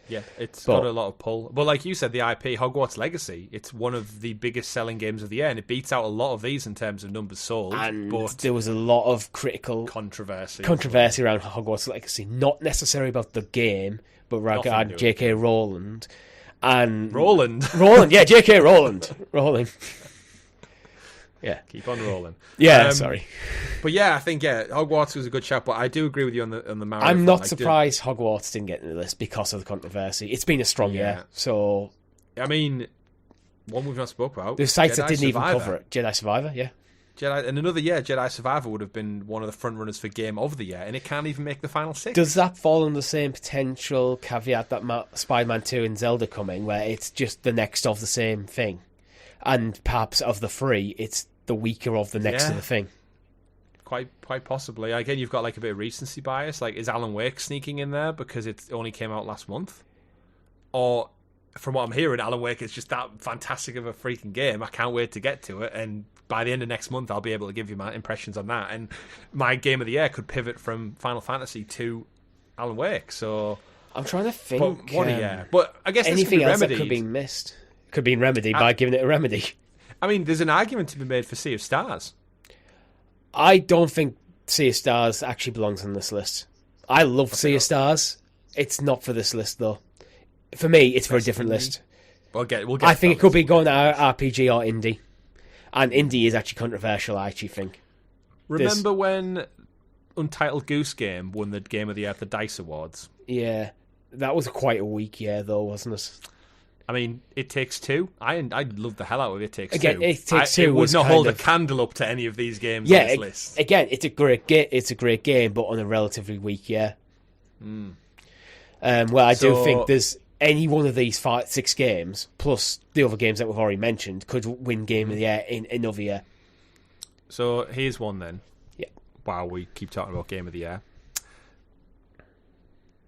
Yeah, it's got a lot of pull. But like you said, the IP, Hogwarts Legacy, it's one of the biggest selling games of the year, and it beats out a lot of these in terms of numbers sold. And there was a lot of critical controversy around Hogwarts Legacy, not necessarily about the game, but regarding J.K. Rowland. Roland, yeah, J.K. Rowling. Yeah. Keep on rolling. Yeah, sorry. But yeah, I think Hogwarts was a good shout. But I do agree with you on the Mario. I'm not surprised Hogwarts didn't get into this because of the controversy. It's been a strong year, so I mean, one we've not spoke about. there's sites that Jedi didn't even Survivor. cover it. Jedi Survivor, yeah. In another year, Jedi Survivor would have been one of the front runners for Game of the Year, and it can't even make the final 6. Does that fall on the same potential caveat that Spider-Man 2 and Zelda coming, where it's just the next of the same thing? And perhaps of the 3, it's the weaker of the next of the thing. Quite possibly. Again, you've got like a bit of recency bias. Like, is Alan Wake sneaking in there because it only came out last month? Or, from what I'm hearing, Alan Wake is just that fantastic of a freaking game. I can't wait to get to it, and by the end of next month, I'll be able to give you my impressions on that. And my Game of the Year could pivot from Final Fantasy to Alan Wake. So I'm trying to think. But what a year. But I guess anything else remedied. that could be missed could be remedied by giving it a remedy. I mean, there's an argument to be made for Sea of Stars. I don't think Sea of Stars actually belongs on this list. I love Sea of Stars. It's not for this list, though. For me, it's for a different list. We'll get I think it could be going to RPG or indie. And indie is actually controversial, I actually think. Remember when Untitled Goose Game won the Game of the Year at the DICE Awards? Yeah. That was quite a weak year, though, wasn't it? I mean, It Takes Two. I love the hell out of It Takes Again, Two. It Takes Two it would was not kind hold of a candle up to any of these games on this list. Again, it's a great game, but on a relatively weak year. Well, I do think there's any one of these 6 games, plus the other games that we've already mentioned, could win Game of the Year in another year. So here's one then. Yeah. Wow, we keep talking about Game of the Year.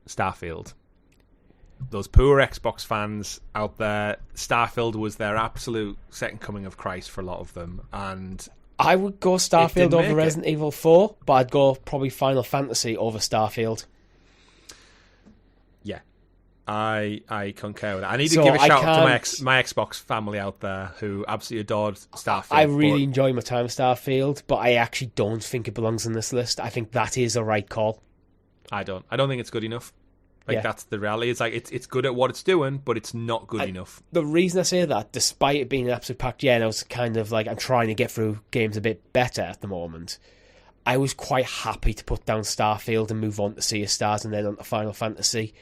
Starfield. Those poor Xbox fans out there, Starfield was their absolute second coming of Christ for a lot of them. And I would go Starfield over Resident Evil 4, but I'd go probably Final Fantasy over Starfield. Yeah. I concur with that. I need to give a shout out to my Xbox family out there who absolutely adored Starfield. I really enjoy my time with Starfield, but I actually don't think it belongs on this list. I think that is a right call. I don't think it's good enough. That's the reality. It's like it's good at what it's doing, but it's not good enough. The reason I say that, despite it being an absolute packed year, and I was kind of like, I'm trying to get through games a bit better at the moment, I was quite happy to put down Starfield and move on to Sea of Stars and then on to Final Fantasy,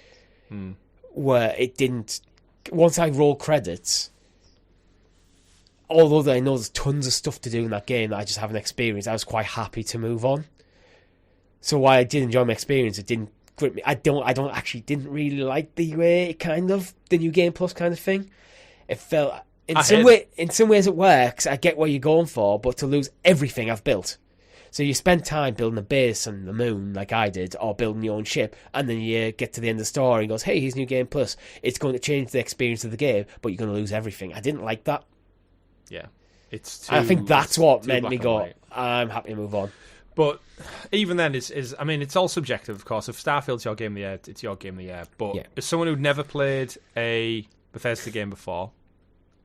where it didn't... Once I roll credits, although I know there's tons of stuff to do in that game that I just haven't experienced, I was quite happy to move on. So while I did enjoy my experience, it didn't grip me. I didn't really like the way it kind of, the New Game Plus kind of thing. It felt, in some ways it works, I get what you're going for, but to lose everything I've built. So you spend time building a base on the moon, like I did, or building your own ship, and then you get to the end of the story and goes, hey, here's New Game Plus. It's going to change the experience of the game, but you're going to lose everything. I didn't like that. Yeah. I think that's what made me go, I'm happy to move on. But even then, it's all subjective, of course. If Starfield's your game of the year, it's your game of the year. But as someone who'd never played a Bethesda game before,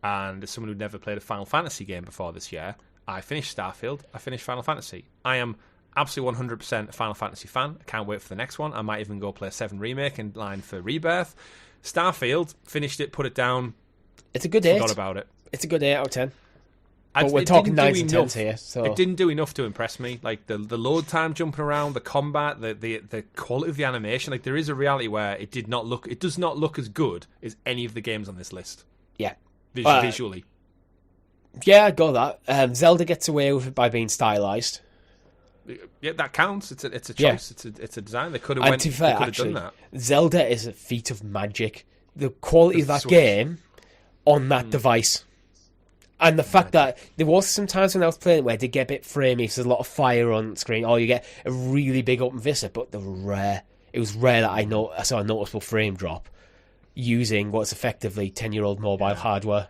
and as someone who'd never played a Final Fantasy game before this year, I finished Starfield, I finished Final Fantasy. I am absolutely 100% a Final Fantasy fan. I can't wait for the next one. I might even go play 7 Remake in line for Rebirth. Starfield, finished it, put it down. It's a good 8. Forgot about it. It's a good 8 out of 10. But we're talking 9s and 10s here. So. It didn't do enough to impress me. Like the load time jumping around, the combat, the quality of the animation. Like there is a reality where it does not look as good as any of the games on this list. Yeah. Visually. Yeah, I'd go that. Zelda gets away with it by being stylized. Yeah, that counts. It's a choice. Yeah. It's a design. They could have done that. Zelda is a feat of magic. The quality of that game on that device. And the fact that there was some times when I was playing it where it did get a bit framey, so there's a lot of fire on screen, or you get a really big open vista, but they're rare. It was rare that I saw a noticeable frame drop using what's effectively 10-year-old mobile hardware.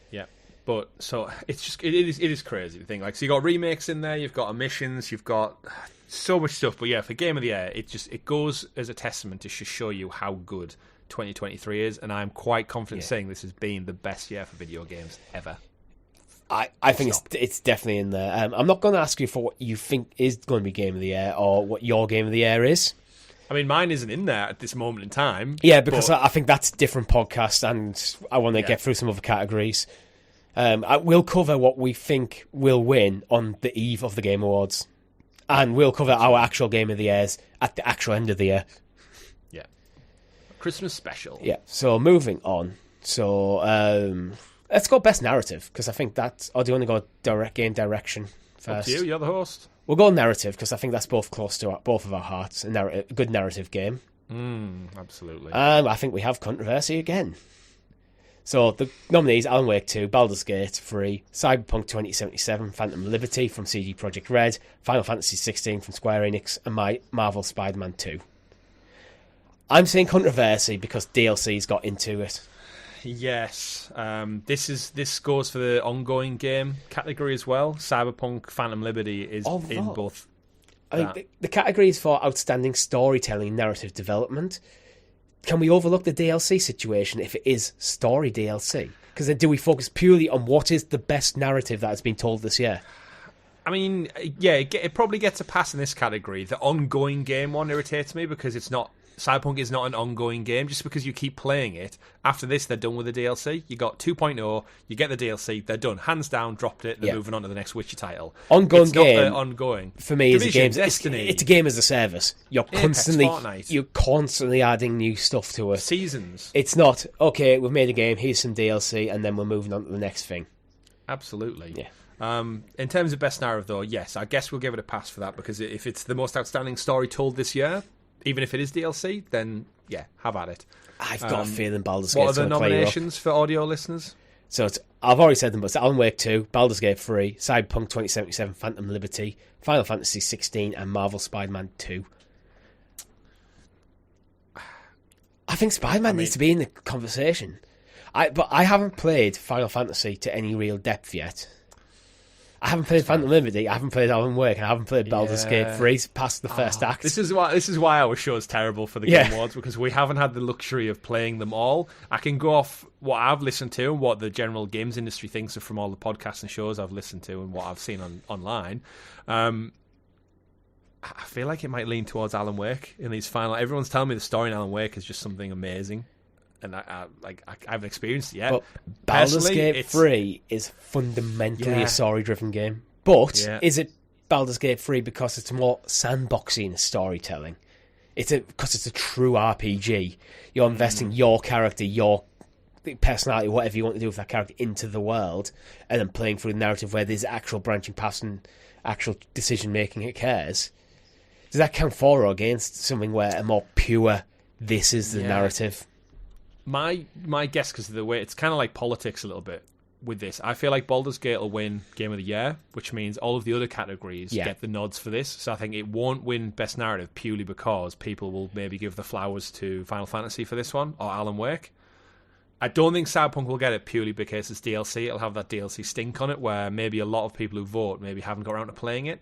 Yeah, but so it is crazy to think. Like, so you got remakes in there, you've got omissions, you've got so much stuff. But yeah, for Game of the Year, it goes as a testament to show you how good 2023 is, and I'm quite confident saying this has been the best year for video games ever. I think it's definitely in there. I'm not going to ask you for what you think is going to be Game of the Year or what your Game of the Year is. I mean, mine isn't in there at this moment in time. Yeah, because I think that's a different podcast, and I want to get through some other categories. We'll cover what we think will win on the eve of the Game Awards. And we'll cover our actual Game of the Years at the actual end of the year. Yeah. Christmas special. Yeah, so moving on. So let's go Best Narrative, because I think that's... Or do you want to go game direction first? Up to you, you're the host. We'll go narrative, because I think that's both close to both of our hearts. A good narrative game. Absolutely. I think we have controversy again. So the nominees: Alan Wake 2, Baldur's Gate 3, Cyberpunk 2077, Phantom Liberty from CD Projekt Red, Final Fantasy 16 from Square Enix, and Marvel Spider-Man 2. I'm saying controversy because DLC's got into it. Yes, this goes for the ongoing game category as well. Cyberpunk Phantom Liberty is in both. I mean, the categories for outstanding storytelling and narrative development. Can we overlook the DLC situation if it is story DLC? Because then do we focus purely on what is the best narrative that has been told this year? I mean, yeah, it probably gets a pass in this category. The ongoing game one irritates me because it's not... Cyberpunk is not an ongoing game. Just because you keep playing it, after this they're done with the DLC. You got 2.0, you get the DLC, they're done. Hands down, dropped it, they're moving on to the next Witcher title. Ongoing it's game, not ongoing. For me, Division, is a game. Destiny. It's a game as a service. You're Fortnite. You're constantly adding new stuff to it. Seasons. It's not, okay, we've made a game, here's some DLC, and then we're moving on to the next thing. Absolutely. Yeah. In terms of best narrative, though, yes, I guess we'll give it a pass for that, because if it's the most outstanding story told this year, even if it is DLC, then yeah, have at it. I've got a feeling Baldur's Gate. What are the nominations for audio listeners? So I've already said them, but it's Alan Wake 2, Baldur's Gate 3, Cyberpunk 2077, Phantom Liberty, Final Fantasy 16, and Marvel Spider-Man 2. I think Spider-Man needs to be in the conversation. But I haven't played Final Fantasy to any real depth yet. I haven't played Phantom Liberty, I haven't played Alan Wake, and I haven't played Baldur's Gate 3 past the first act. This is why our show is terrible for the Game Awards, because we haven't had the luxury of playing them all. I can go off what I've listened to and what the general games industry thinks of from all the podcasts and shows I've listened to and what I've seen online. I feel like it might lean towards Alan Wake in these final... Everyone's telling me the story in Alan Wake is just something amazing. And I haven't experienced it yet. But Baldur's Gate 3 is fundamentally a story-driven game. But is it Baldur's Gate 3 because it's more sandboxy in storytelling? Because it's a true RPG. You're investing your character, your personality, whatever you want to do with that character, into the world, and then playing through the narrative where there's actual branching paths and actual decision-making occurs. Does that count for or against something where a more pure, this is the narrative? My guess, because of the way it's kind of like politics a little bit with this, I feel like Baldur's Gate will win Game of the Year, which means all of the other categories get the nods for this. So I think it won't win Best Narrative purely because people will maybe give the flowers to Final Fantasy for this one or Alan Wake. I don't think Cyberpunk will get it purely because it's DLC. It'll have that DLC stink on it where maybe a lot of people who vote maybe haven't got around to playing it.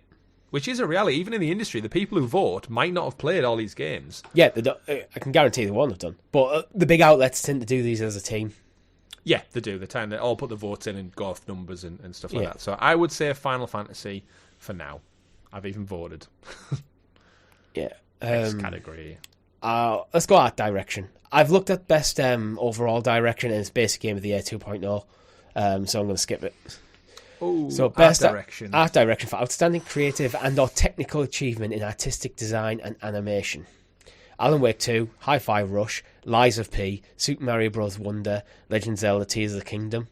Which is a reality, even in the industry. The people who vote might not have played all these games. Yeah, I can guarantee they won't have done. But the big outlets tend to do these as a team. Yeah, they do. They tend to all put the votes in and go off numbers and stuff like that. So I would say Final Fantasy for now. I've even voted. Next category. Let's go art direction. I've looked at best overall direction, and it's basic Game of the Year 2.0. So I'm going to skip it. Ooh, so best art direction for outstanding creative and or technical achievement in artistic design and animation. Alan Wake 2, Hi-Fi Rush, Lies of P, Super Mario Bros. Wonder, Legend of Zelda Tears of the Kingdom.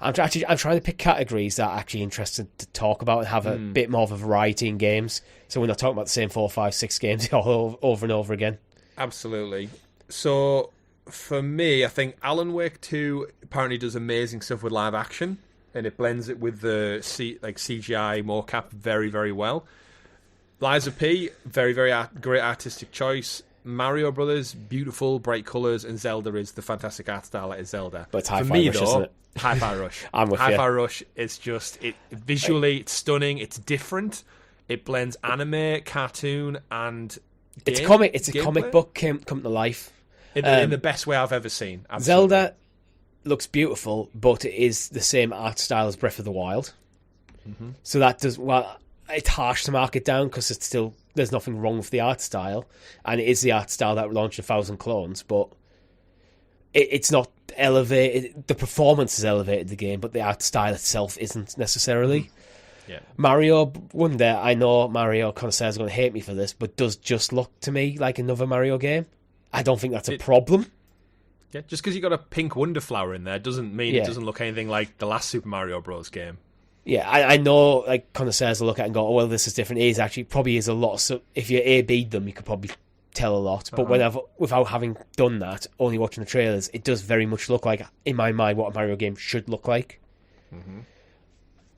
I'm trying to pick categories that are actually interested to talk about and have a bit more of a variety in games, so we're not talking about the same 4, 5, 6 games all over and over again. Absolutely. So for me, I think Alan Wake 2 apparently does amazing stuff with live action, and it blends it with the CGI mocap very, very well. Lies of P, very, very great artistic choice. Mario Brothers, beautiful, bright colours, and Zelda is the fantastic art style that is Zelda. But it's Hi-Fi Rush, isn't it? Hi-Fi Rush. I'm with Hi-Fi Rush is just visually, it's stunning. It's different. It blends anime, cartoon, and it's a comic book come to life in the best way I've ever seen. Absolutely. Zelda looks beautiful, but it is the same art style as Breath of the Wild. Mm-hmm. So that does it's harsh to mark it down because it's still there's nothing wrong with the art style, and it is the art style that launched 1,000 clones, but it's not elevated, the performance has elevated the game, but the art style itself isn't necessarily. Yeah. Mario Wonder, I know Mario connoisseurs are going to hate me for this, but does just look to me like another Mario game. I don't think that's a problem. Yeah, just because you got a pink Wonder Flower in there doesn't mean it doesn't look anything like the last Super Mario Bros. Game. Yeah, I know like connoisseurs will look at it and go, oh, well, this is different. It is actually probably is a lot. So if you A-B'd them, you could probably tell a lot. But without having done that, only watching the trailers, it does very much look like, in my mind, what a Mario game should look like. Mm-hmm.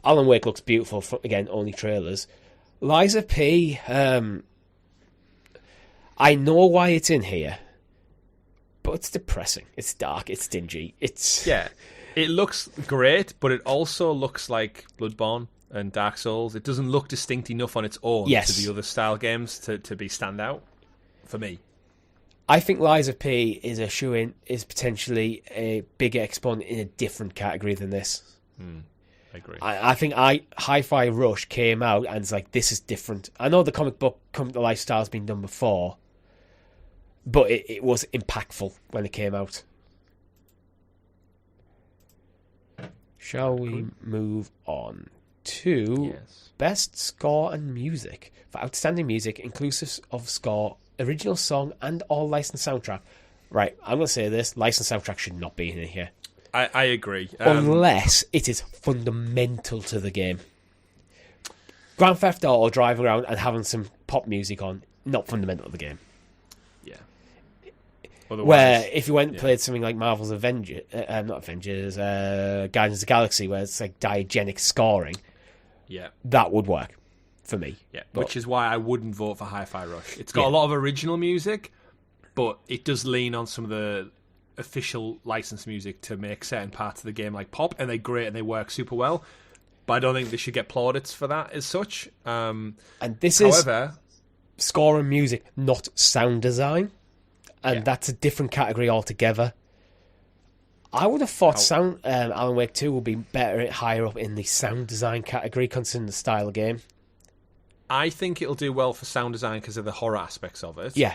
Alan Wake looks beautiful, again, only trailers. Liza P, I know why it's in here, but it's depressing. It's dark, it's dingy. Yeah, it looks great, but it also looks like Bloodborne and Dark Souls. It doesn't look distinct enough on its own to the other style games to be standout for me. I think Liza P is potentially a bigger exponent in a different category than this. I agree. I think Hi-Fi Rush came out and it's like, this is different. I know the comic book lifestyle has been done before, but it was impactful when it came out. Shall we move on to Best Score and Music? For outstanding music, inclusive of score, original song, and all licensed soundtrack. Right, I'm going to say this. Licensed soundtrack should not be in here. I agree. Unless it is fundamental to the game. Grand Theft Auto driving around and having some pop music on, not fundamental to the game. Yeah. Where if you went and played something like Marvel's Avengers, not Avengers, Guardians of the Galaxy, where it's like diegetic scoring, that would work for me. Yeah, which is why I wouldn't vote for Hi-Fi Rush. It's got a lot of original music, but it does lean on some of the official licensed music to make certain parts of the game like pop, and they're great and they work super well. But I don't think they should get plaudits for that as such. And this is score and music, not sound design. And that's a different category altogether. I would have thought Alan Wake 2 would be better higher up in the sound design category, considering the style of game. I think it'll do well for sound design because of the horror aspects of it. Yeah.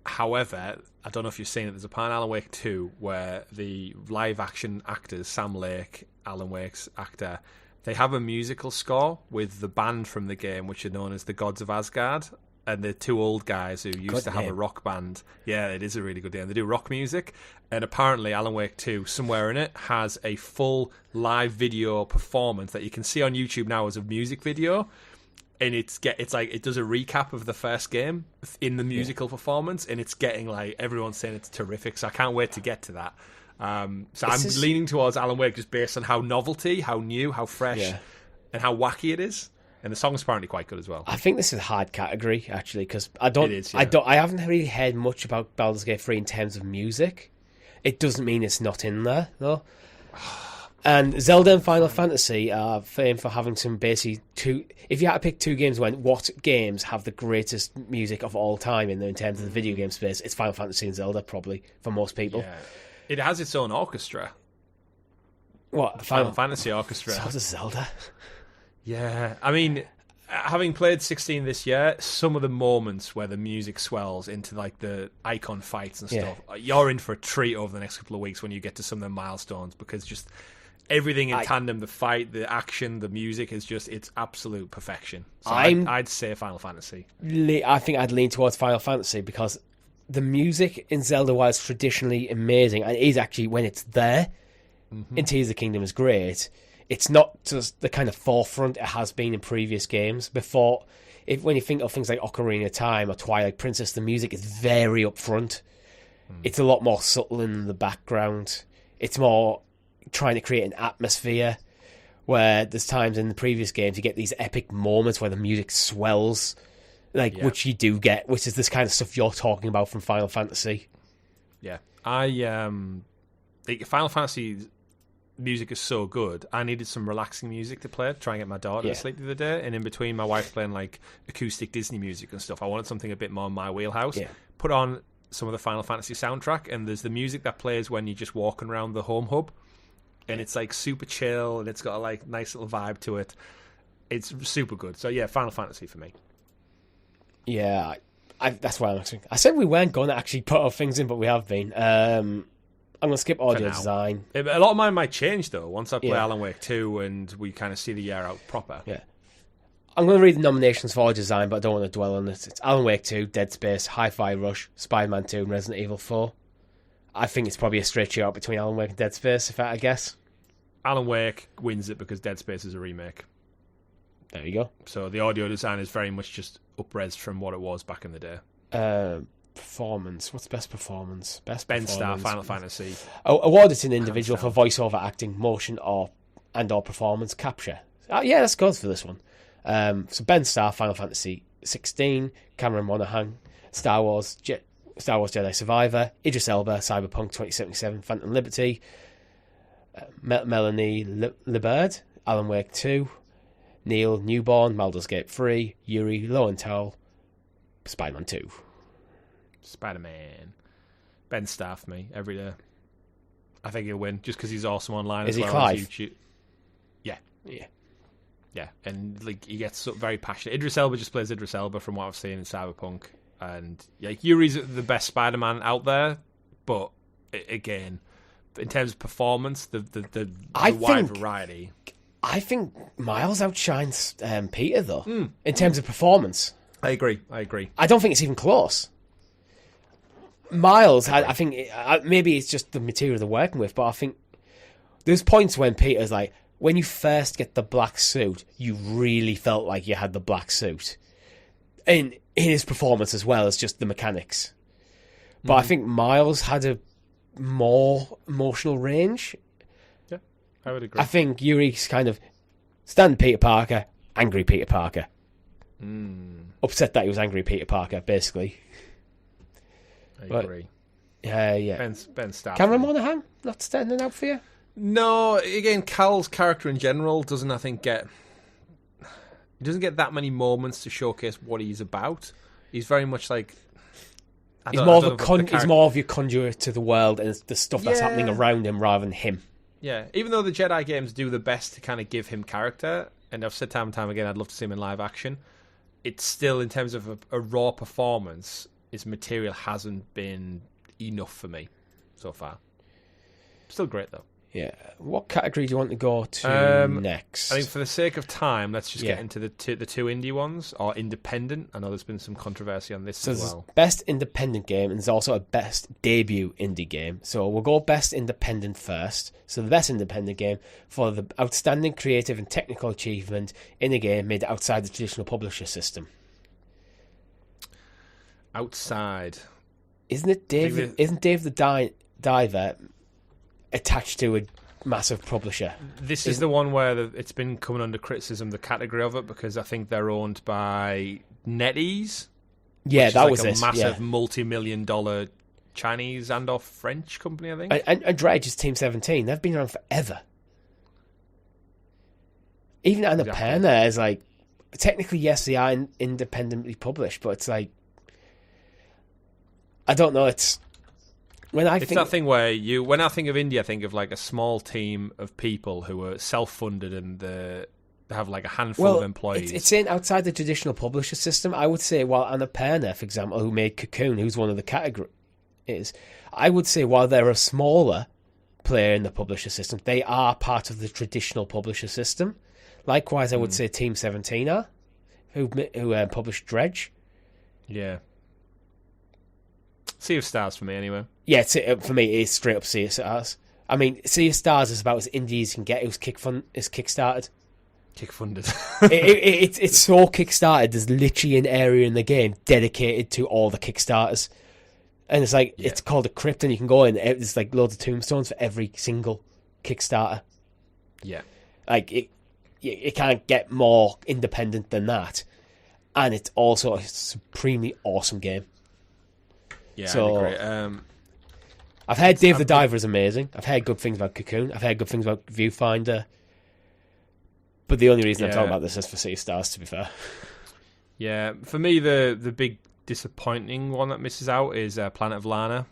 However, I don't know if you've seen it, there's a part in Alan Wake 2 where the live-action actors, Sam Lake, Alan Wake's actor, they have a musical score with the band from the game, which are known as the Gods of Asgard, and they're two old guys who used to have a rock band. Yeah, it is a really good name. They do rock music, and apparently Alan Wake 2, somewhere in it, has a full live video performance that you can see on YouTube now as a music video. And it's like it does a recap of the first game in the musical performance, and it's getting like everyone's saying it's terrific. So I can't wait to get to that. So I'm leaning towards Alan Wake just based on how novelty, how new, how fresh, and how wacky it is. And the song's apparently quite good as well. I think this is a hard category actually because I haven't really heard much about Baldur's Gate 3 in terms of music. It doesn't mean it's not in there though. And Zelda and Final Fantasy are famed for having some basically two... If you had to pick two games, what games have the greatest music of all time in terms of the video game space, it's Final Fantasy and Zelda, probably, for most people. Yeah. It has its own orchestra. What? The Final Fantasy orchestra. So does Zelda. Yeah. I mean, having played 16 this year, some of the moments where the music swells into like the icon fights and stuff, you're in for a treat over the next couple of weeks when you get to some of the milestones, because just... everything in tandem, the fight, the action, the music is just, it's absolute perfection. So I'd say Final Fantasy. I think I'd lean towards Final Fantasy because the music in Zelda, while it's traditionally amazing, and it is actually when it's there, in Tears of the Kingdom is great, it's not just the kind of forefront it has been in previous games. Before, when you think of things like Ocarina of Time or Twilight Princess, the music is very upfront. It's a lot more subtle in the background. It's more... trying to create an atmosphere, where there's times in the previous games you get these epic moments where the music swells, which you do get, which is this kind of stuff you're talking about from Final Fantasy. Yeah, Final Fantasy music is so good. I needed some relaxing music to play, try and get my daughter to sleep the other day, and in between my wife playing like acoustic Disney music and stuff, I wanted something a bit more in my wheelhouse. Put on some of the Final Fantasy soundtrack, and there's the music that plays when you're just walking around the home hub. And it's like super chill, and it's got a like nice little vibe to it. It's super good. So yeah, Final Fantasy for me. Yeah, that's why I'm actually. I said we weren't going to actually put our things in, but we have been. I'm I'm going to skip audio now. design. A lot of mine might change, though, once I play Yeah. Alan Wake 2 and we kind of see the year out proper. Yeah. I'm going to read the nominations for audio design, but I don't want to dwell on it. It's Alan Wake 2, Dead Space, Hi-Fi Rush, Spider-Man 2, and Resident Evil 4. I think it's probably a straight shot between Alan Wake and Dead Space, if I had to guess. Alan Wake wins it because Dead Space is a remake. There you go. So the audio design is very much just up-res from what it was back in the day. Performance. What's best performance? Best Ben Starr, performance. Final Fantasy. Awarded to an individual for voiceover acting, motion, or performance capture. Yeah, that's good for this one. So Ben Starr, Final Fantasy 16, Cameron Monaghan, Star Wars Jedi Survivor, Idris Elba, Cyberpunk 2077, Phantom Liberty, Melanie Liberd, Alan Wake 2, Neil Newborn, Baldur's Gate 3, Yuri Lowenthal, Spider-Man 2. Spider-Man. Ben Starr for me, every day. I think he'll win, just because he's awesome online Is as he well. Clive? As YouTube. Yeah. Yeah. Yeah, and like he gets very passionate. Idris Elba just plays Idris Elba from what I've seen in Cyberpunk. And Yuri's the best Spider-Man out there, but again, in terms of performance, the wide variety. I think Miles outshines Peter, though, in terms of performance. I agree. I don't think it's even close. Miles, I think, maybe it's just the material they're working with, but I think there's points when Peter's like, when you first get the black suit, you really felt like you had the black suit. In his performance as well as just the mechanics. But I think Miles had a more emotional range. Yeah, I would agree. I think Yuri's kind of standard Peter Parker, angry Peter Parker. Upset that he was angry Peter Parker, basically. I agree. Yeah. Ben Starr. Cameron Monaghan, not standing out for you? No, again, Cal's character in general doesn't get that many moments to showcase what he's about. He's very much like he's more of your conduit to the world and the stuff that's happening around him rather than him. Yeah, even though the Jedi games do the best to kind of give him character, and I've said time and time again, I'd love to see him in live action. It's still, in terms of a raw performance, his material hasn't been enough for me so far. Still great though. Yeah. What category do you want to go to next? I think for the sake of time, let's just get into the two indie ones, or independent. I know there's been some controversy on this as well. Best independent game, and there's also a best debut indie game. So we'll go best independent first. So the best independent game for the outstanding creative and technical achievement in a game made outside the traditional publisher system. Outside. Isn't it Dave? Isn't Dave the Diver attached to a massive publisher? This is the one where it's been coming under criticism, the category of it, because I think they're owned by NetEase. Yeah, that was a it. Massive multi-million-dollar Chinese and or French company, I think. And Dredge is Team 17. They've been around forever. Even Annapurna is like, technically, yes, they are independently published, but it's like, I don't know. It's that thing where when I think of indie, I think of like a small team of people who are self-funded and they have like a handful of employees. It's in outside the traditional publisher system. I would say, while Annapurna, for example, who made Cocoon, who's one of the categories, I would say while they're a smaller player in the publisher system, they are part of the traditional publisher system. Likewise, I would say Team 17 are, who published Dredge. Yeah. Sea of Stars for me, anyway. Yeah, for me, it's straight up Sea of Stars. I mean, Sea of Stars is about as indie as you can get. It was kickstarted. Kick-funded. It's so kickstarted. There's literally an area in the game dedicated to all the Kickstarters. And it's like, it's called a crypt, and you can go in. There's like loads of tombstones for every single Kickstarter. Yeah. Like, it can't get more independent than that. And it's also a supremely awesome game. Yeah, so, I agree. I've heard Dave the Diver is amazing. I've heard good things about Cocoon. I've heard good things about Viewfinder. But the only reason I'm talking about this is for Sea of Stars, to be fair. Yeah, for me, the big disappointing one that misses out is Planet of Lana.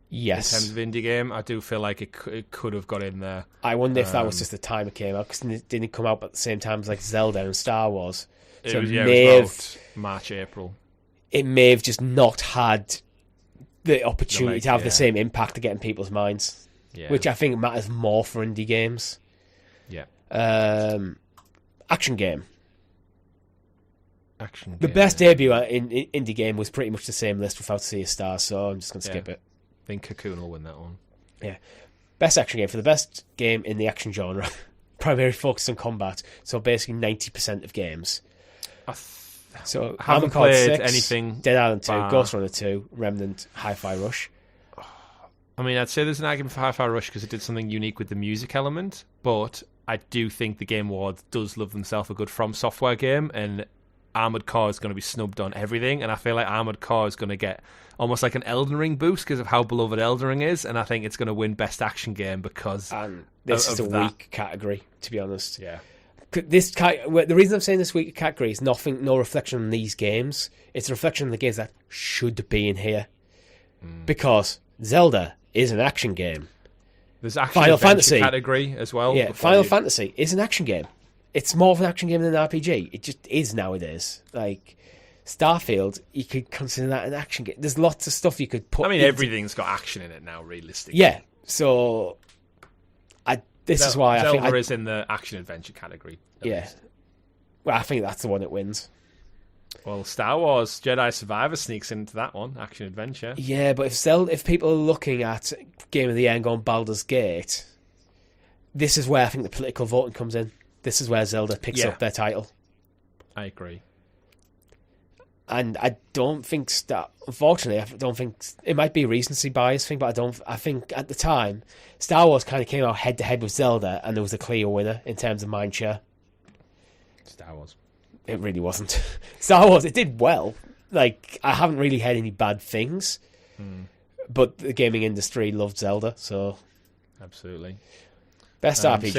Yes. In terms of indie game, I do feel like it could have got in there. I wonder if that was just the time it came out, because it didn't come out at the same time as like Zelda and Star Wars. So it was about March, April. It may have just not had the opportunity to have the same impact to get in people's minds, which I think matters more for indie games. Yeah. Action game. Action game. The best debut in indie game was pretty much the same list without Sea of Stars, so I'm just going to skip it. I think Cocoon will win that one. Yeah. Best action game. For the best game in the action genre, primarily focused on combat, so basically 90% of games. So I haven't played anything. Dead Island 2, Ghost Runner 2, Remnant, Hi-Fi Rush. I mean, I'd say there's an argument for Hi-Fi Rush because it did something unique with the music element, but I do think the Game Awards does love themselves a good From Software game, and Armored Core is going to be snubbed on everything, and I feel like Armored Core is going to get almost like an Elden Ring boost because of how beloved Elden Ring is, and I think it's going to win Best Action Game because this is a weak category, to be honest. Yeah. The reason I'm saying this weak category is no reflection on these games. It's a reflection on the games that should be in here. Because Zelda is an action game. There's actually Final Fantasy category as well. Yeah, Final Fantasy is an action game. It's more of an action game than an RPG. It just is nowadays. Like Starfield, you could consider that an action game. There's lots of stuff you could put. I mean, everything's got action in it now, realistically. Yeah, so this is why Zelda I think is in the action adventure category. Yeah, well, I think that's the one that wins. Well, Star Wars Jedi Survivor sneaks into that one, action adventure. Yeah, but if people are looking at Game of the Year and going Baldur's Gate, this is where I think the political voting comes in. This is where Zelda picks up their title. I agree. And I don't think unfortunately, I don't think it might be a recency bias thing, but I think at the time Star Wars kind of came out head to head with Zelda, and there was a clear winner in terms of mindshare. Star Wars. It really wasn't. Star Wars, it did well. Like, I haven't really heard any bad things, but the gaming industry loved Zelda, so absolutely. Best RPG.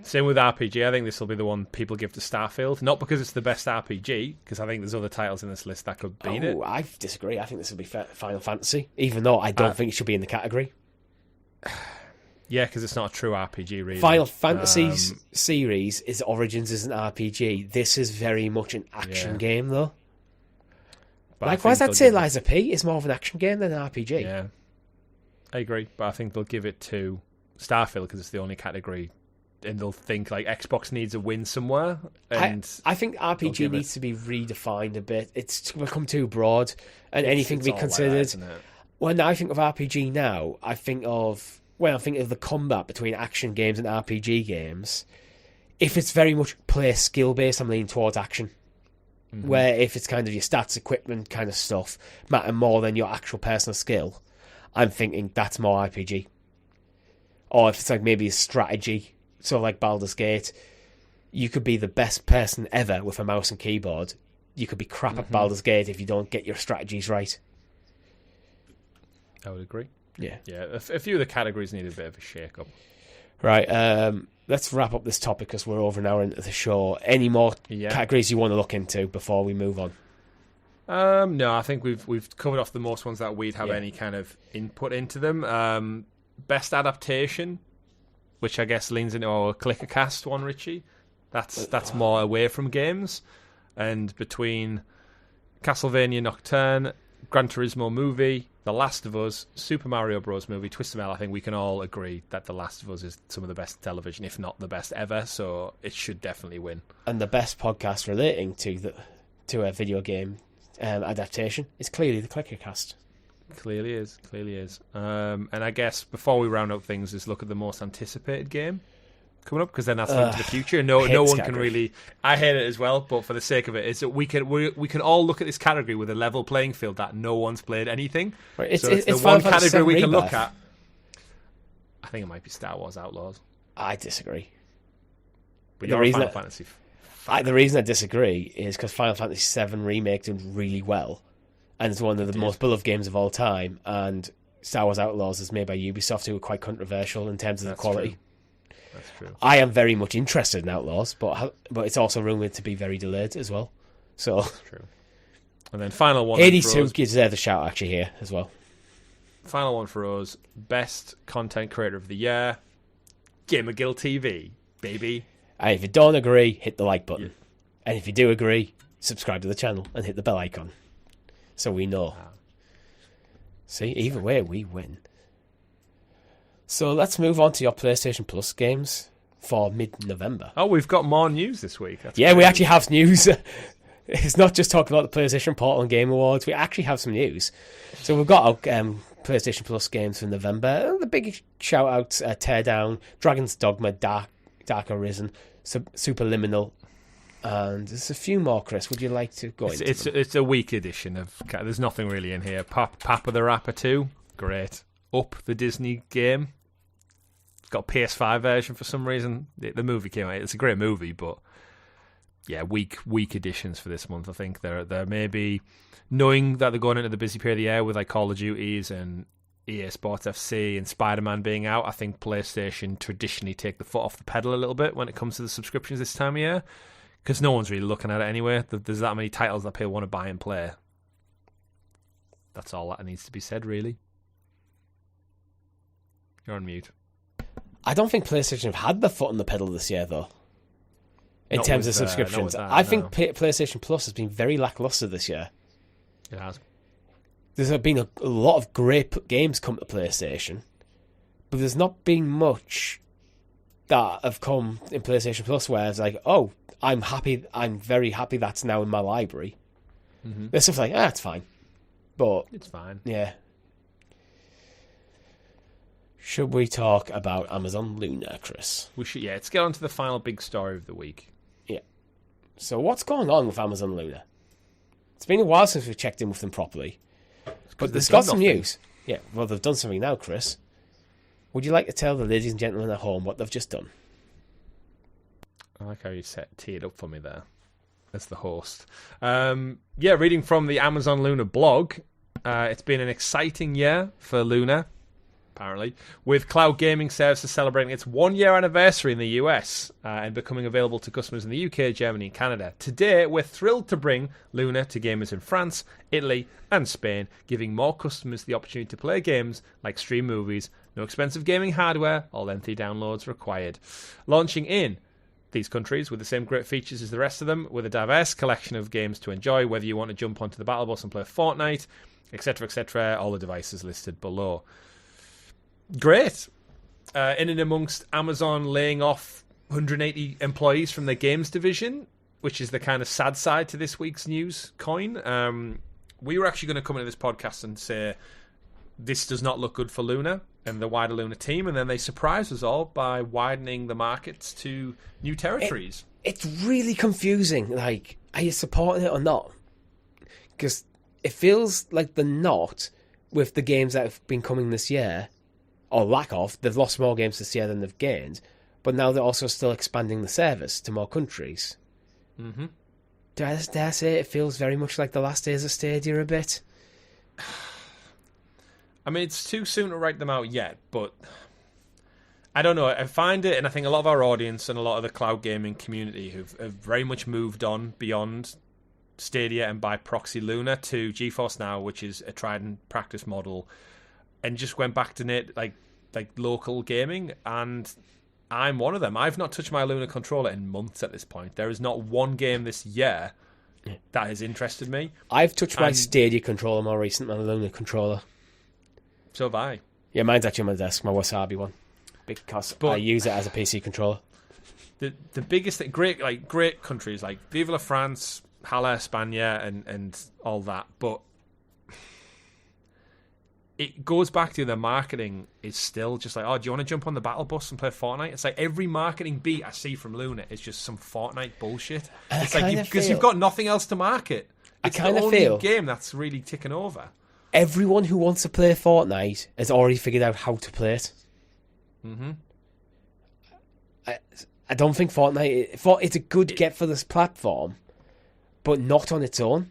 Same with RPG. I think this will be the one people give to Starfield. Not because it's the best RPG, because I think there's other titles in this list that could beat it. I disagree. I think this will be Final Fantasy, even though I don't think it should be in the category. Yeah, because it's not a true RPG, really. Final Fantasy's series, its origins as an RPG. This is very much an action game, though. But likewise, I'd say Lies of P is more of an action game than an RPG. Yeah, I agree. But I think they'll give it to Starfield because it's the only category. And they'll think like Xbox needs a win somewhere. And I think RPG needs to be redefined a bit. It's become too broad, and anything to be considered. Like that, when I think of RPG now, I think of the combat between action games and RPG games. If it's very much play skill based, I'm leaning towards action. Mm-hmm. Where if it's kind of your stats, equipment kind of stuff matter more than your actual personal skill, I'm thinking that's more RPG. Or if it's like maybe a strategy. So like Baldur's Gate, you could be the best person ever with a mouse and keyboard. You could be crap at Baldur's Gate if you don't get your strategies right. I would agree. Yeah. Yeah, a few of the categories need a bit of a shake-up. Right, let's wrap up this topic because we're over an hour into the show. Any more categories you want to look into before we move on? No, I think we've covered off the most ones that we'd have any kind of input into them. Best adaptation, which I guess leans into our ClickerCast one, Richie. That's more away from games. And between Castlevania Nocturne, Gran Turismo movie, The Last of Us, Super Mario Bros. Movie, Twisted Metal, I think we can all agree that The Last of Us is some of the best television, if not the best ever, so it should definitely win. And the best podcast relating to a video game adaptation is clearly the ClickerCast. Clearly is. And I guess before we round up things, is look at the most anticipated game coming up, because then that's into the future. No one can really. I hate it as well, but for the sake of it, is that we can all look at this category with a level playing field that no one's played anything. Right, it's the one category we can look at. I think it might be Star Wars Outlaws. I disagree. But you're a Final Fantasy. The reason I disagree is because Final Fantasy VII Remake did really well. And it's one of the most beloved games of all time. And Star Wars Outlaws is made by Ubisoft, who are quite controversial in terms of the quality. True. That's true. I am very much interested in Outlaws, but it's also rumoured to be very delayed as well. So that's true. And then final one. Hades 2 deserves a shout actually here as well. Final one for us: best content creator of the year, GamerGuildTV, baby. And if you don't agree, hit the like button. And if you do agree, subscribe to the channel and hit the bell icon. So we know. See, either way, we win. So let's move on to your PlayStation Plus games for mid-November. Oh, we've got more news this week. That's great. We actually have news. It's not just talking about the PlayStation Portal and Game Awards. We actually have some news. So we've got our PlayStation Plus games for November. The big shout-outs, Teardown, Dragon's Dogma, Dark Arisen, Superliminal, and there's a few more, Chris. Would you like to go into them? It's a weak edition of... There's nothing really in here. Papa the Rapper 2, great. Up, the Disney game. It's got a PS5 version for some reason. The movie came out. It's a great movie, but yeah, weak editions for this month. I think they're maybe knowing that they're going into the busy period of the year with like Call of Duties and EA Sports FC and Spider-Man being out. I think PlayStation traditionally take the foot off the pedal a little bit when it comes to the subscriptions this time of year, because no one's really looking at it anyway. There's that many titles that people want to buy and play. That's all that needs to be said, really. You're on mute. I don't think PlayStation have had the foot on the pedal this year, though. In terms of subscriptions, I think PlayStation Plus has been very lackluster this year. It has. There's been a lot of great games come to PlayStation, but there's not been much that have come in PlayStation Plus where it's like, oh, I'm very happy that's now in my library. Mm-hmm. There's stuff like, it's fine. But it's fine. Yeah. Should we talk about Amazon Luna, Chris? We should, yeah. Let's get on to the final big story of the week. Yeah. So what's going on with Amazon Luna? It's been a while since we've checked in with them properly. But they've got some news. Yeah, well, they've done something now, Chris. Would you like to tell the ladies and gentlemen at home what they've just done? I like how you teed up for me there as the host. Reading from the Amazon Luna blog, it's been an exciting year for Luna, apparently, with cloud gaming services celebrating its 1-year anniversary in the US and becoming available to customers in the UK, Germany and Canada. Today, we're thrilled to bring Luna to gamers in France, Italy and Spain, giving more customers the opportunity to play games like stream movies, no expensive gaming hardware or lengthy downloads required. Launching in these countries with the same great features as the rest of them, with a diverse collection of games to enjoy, whether you want to jump onto the battle bus and play Fortnite, etc., all the devices listed below. Great. In and amongst Amazon laying off 180 employees from their games division, which is the kind of sad side to this week's news coin. We were actually going to come into this podcast and say this does not look good for Luna and the wider Luna team, and then they surprised us all by widening the markets to new territories. It's really confusing. Like, are you supporting it or not? Because it feels like they're not with the games that have been coming this year, or lack of. They've lost more games this year than they've gained, but now they're also still expanding the service to more countries. Mm-hmm. Dare I say it feels very much like the last days of Stadia a bit? I mean, it's too soon to write them out yet, but I don't know. I find it, and I think a lot of our audience and a lot of the cloud gaming community have very much moved on beyond Stadia and by proxy Luna to GeForce Now, which is a tried and practice model, and just went back to like local gaming, and I'm one of them. I've not touched my Luna controller in months at this point. There is not one game this year that has interested me. I've touched my Stadia controller more recently than my Luna controller. So have I. Yeah, mine's actually on my desk, my Wasabi one, because I use it as a PC controller. The biggest thing, great countries like Vive la France, Hala, España, and all that, but it goes back to the marketing is still just like, oh, do you want to jump on the battle bus and play Fortnite? It's like every marketing beat I see from Luna is just some Fortnite bullshit. It's like because you've got nothing else to market. It's the only game that's really ticking over. Everyone who wants to play Fortnite has already figured out how to play it. Mm-hmm. I don't think Fortnite... It's a good get for this platform, but not on its own.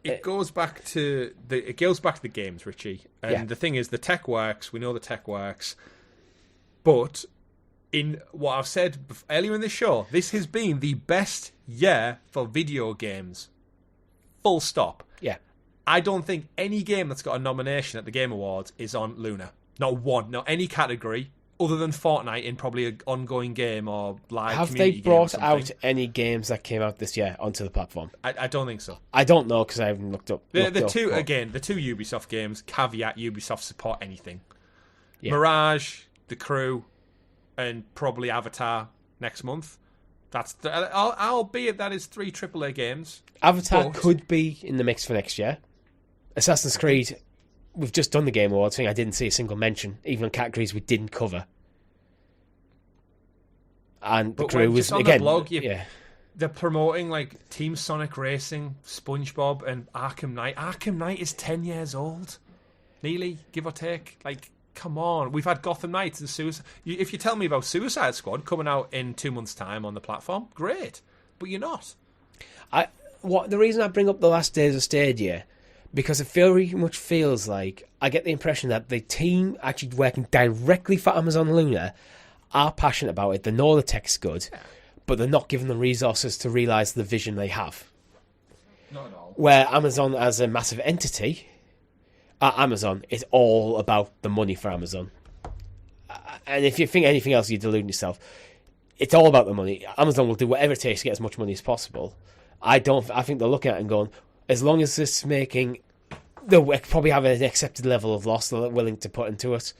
It goes back to the games, Richie. And the thing is, the tech works. We know the tech works. But in what I've said earlier in the show, this has been the best year for video games. Full stop. Yeah. I don't think any game that's got a nomination at the Game Awards is on Luna. Not one. Not any category. other than Fortnite in probably an ongoing game or live Have community they brought game or out any games that came out this year onto the platform? I don't think so. I don't know because I haven't looked up. The two Ubisoft games, caveat Ubisoft support anything. Yeah. Mirage, The Crew, and probably Avatar next month. Albeit that is 3 AAA games. Avatar could be in the mix for next year. Assassin's Creed, we've just done the Game Awards thing. I didn't see a single mention, even on categories we didn't cover. And The Crew was, again... The blog, they're promoting like Team Sonic Racing, SpongeBob, and Arkham Knight. Arkham Knight is 10 years old. Nearly, give or take. Like, come on. We've had Gotham Knights and Suicide... If you tell me about Suicide Squad coming out in 2 months' time on the platform, great. But you're not. The reason I bring up the last days of Stadia, because it very much feels like I get the impression that the team actually working directly for Amazon Luna are passionate about it. They know the tech's good, but they're not given the resources to realise the vision they have. Not at all. Where Amazon as a massive entity, at Amazon, is all about the money for Amazon. And if you think anything else, you're deluding yourself. It's all about the money. Amazon will do whatever it takes to get as much money as possible. I think they're looking at it and going, as long as it's making... They'll probably have an accepted level of loss they're willing to put into it.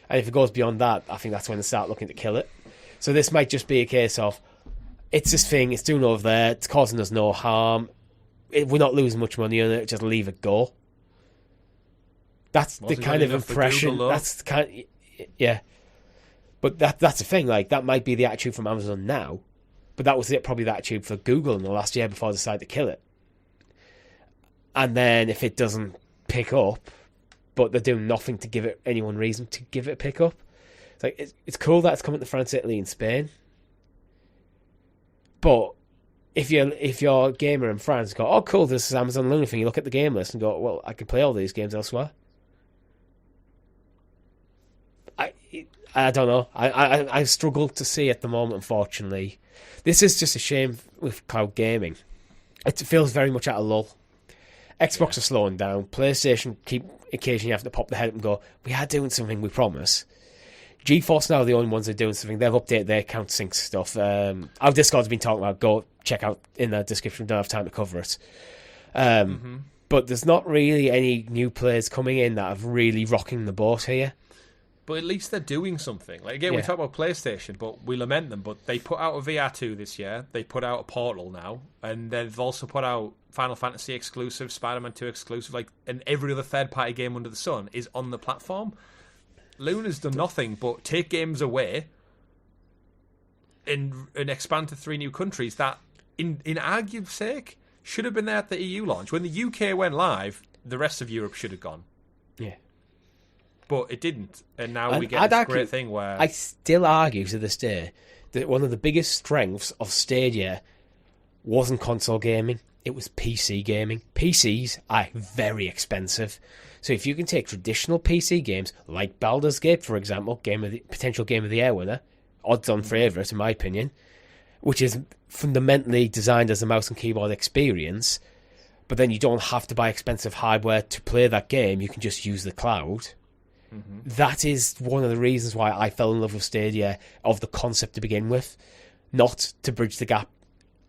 And if it goes beyond that, I think that's when they start looking to kill it. So this might just be a case of, it's this thing, it's doing over there, it's causing us no harm, we're not losing much money on it, just leave it go. That's the kind of impression. That's the kind, yeah. But that's the thing. Like, that might be the attitude from Amazon now, but that was probably the attitude for Google in the last year before they decided to kill it. And then if it doesn't pick up, but they're doing nothing to give it anyone reason to give it a pick up, it's like it's cool that it's coming to France, Italy, and Spain. But if you're a gamer in France, go, oh cool, this is Amazon Luna thing. You look at the game list and go, well, I can play all these games elsewhere. I don't know. I struggle to see at the moment, unfortunately. This is just a shame with cloud gaming. It feels very much at a lull. Xbox are slowing down. PlayStation occasionally have to pop their head up and go, we are doing something, we promise. GeForce now are the only ones that are doing something. They've updated their account sync stuff. Our Discord's been talking about, go check out in the description. We don't have time to cover it. But there's not really any new players coming in that are really rocking the boat here. But at least they're doing something. Like, again, we talk about PlayStation, but we lament them. But they put out a VR2 this year. They put out a Portal now. And they've also put out Final Fantasy exclusive, Spider-Man 2 exclusive. Like, and every other third-party game under the sun is on the platform. Luna's done nothing but take games away and expand to 3 new countries that, in argument's sake, should have been there at the EU launch. When the UK went live, the rest of Europe should have gone. Yeah. But it didn't, and now we get this great thing where... I still argue to this day that one of the biggest strengths of Stadia wasn't console gaming, it was PC gaming. PCs are very expensive. So if you can take traditional PC games, like Baldur's Gate, for example, potential Game of the Year winner, odds-on favourite, in my opinion, which is fundamentally designed as a mouse and keyboard experience, but then you don't have to buy expensive hardware to play that game, you can just use the cloud... Mm-hmm. That is one of the reasons why I fell in love with Stadia, of the concept to begin with. Not to bridge the gap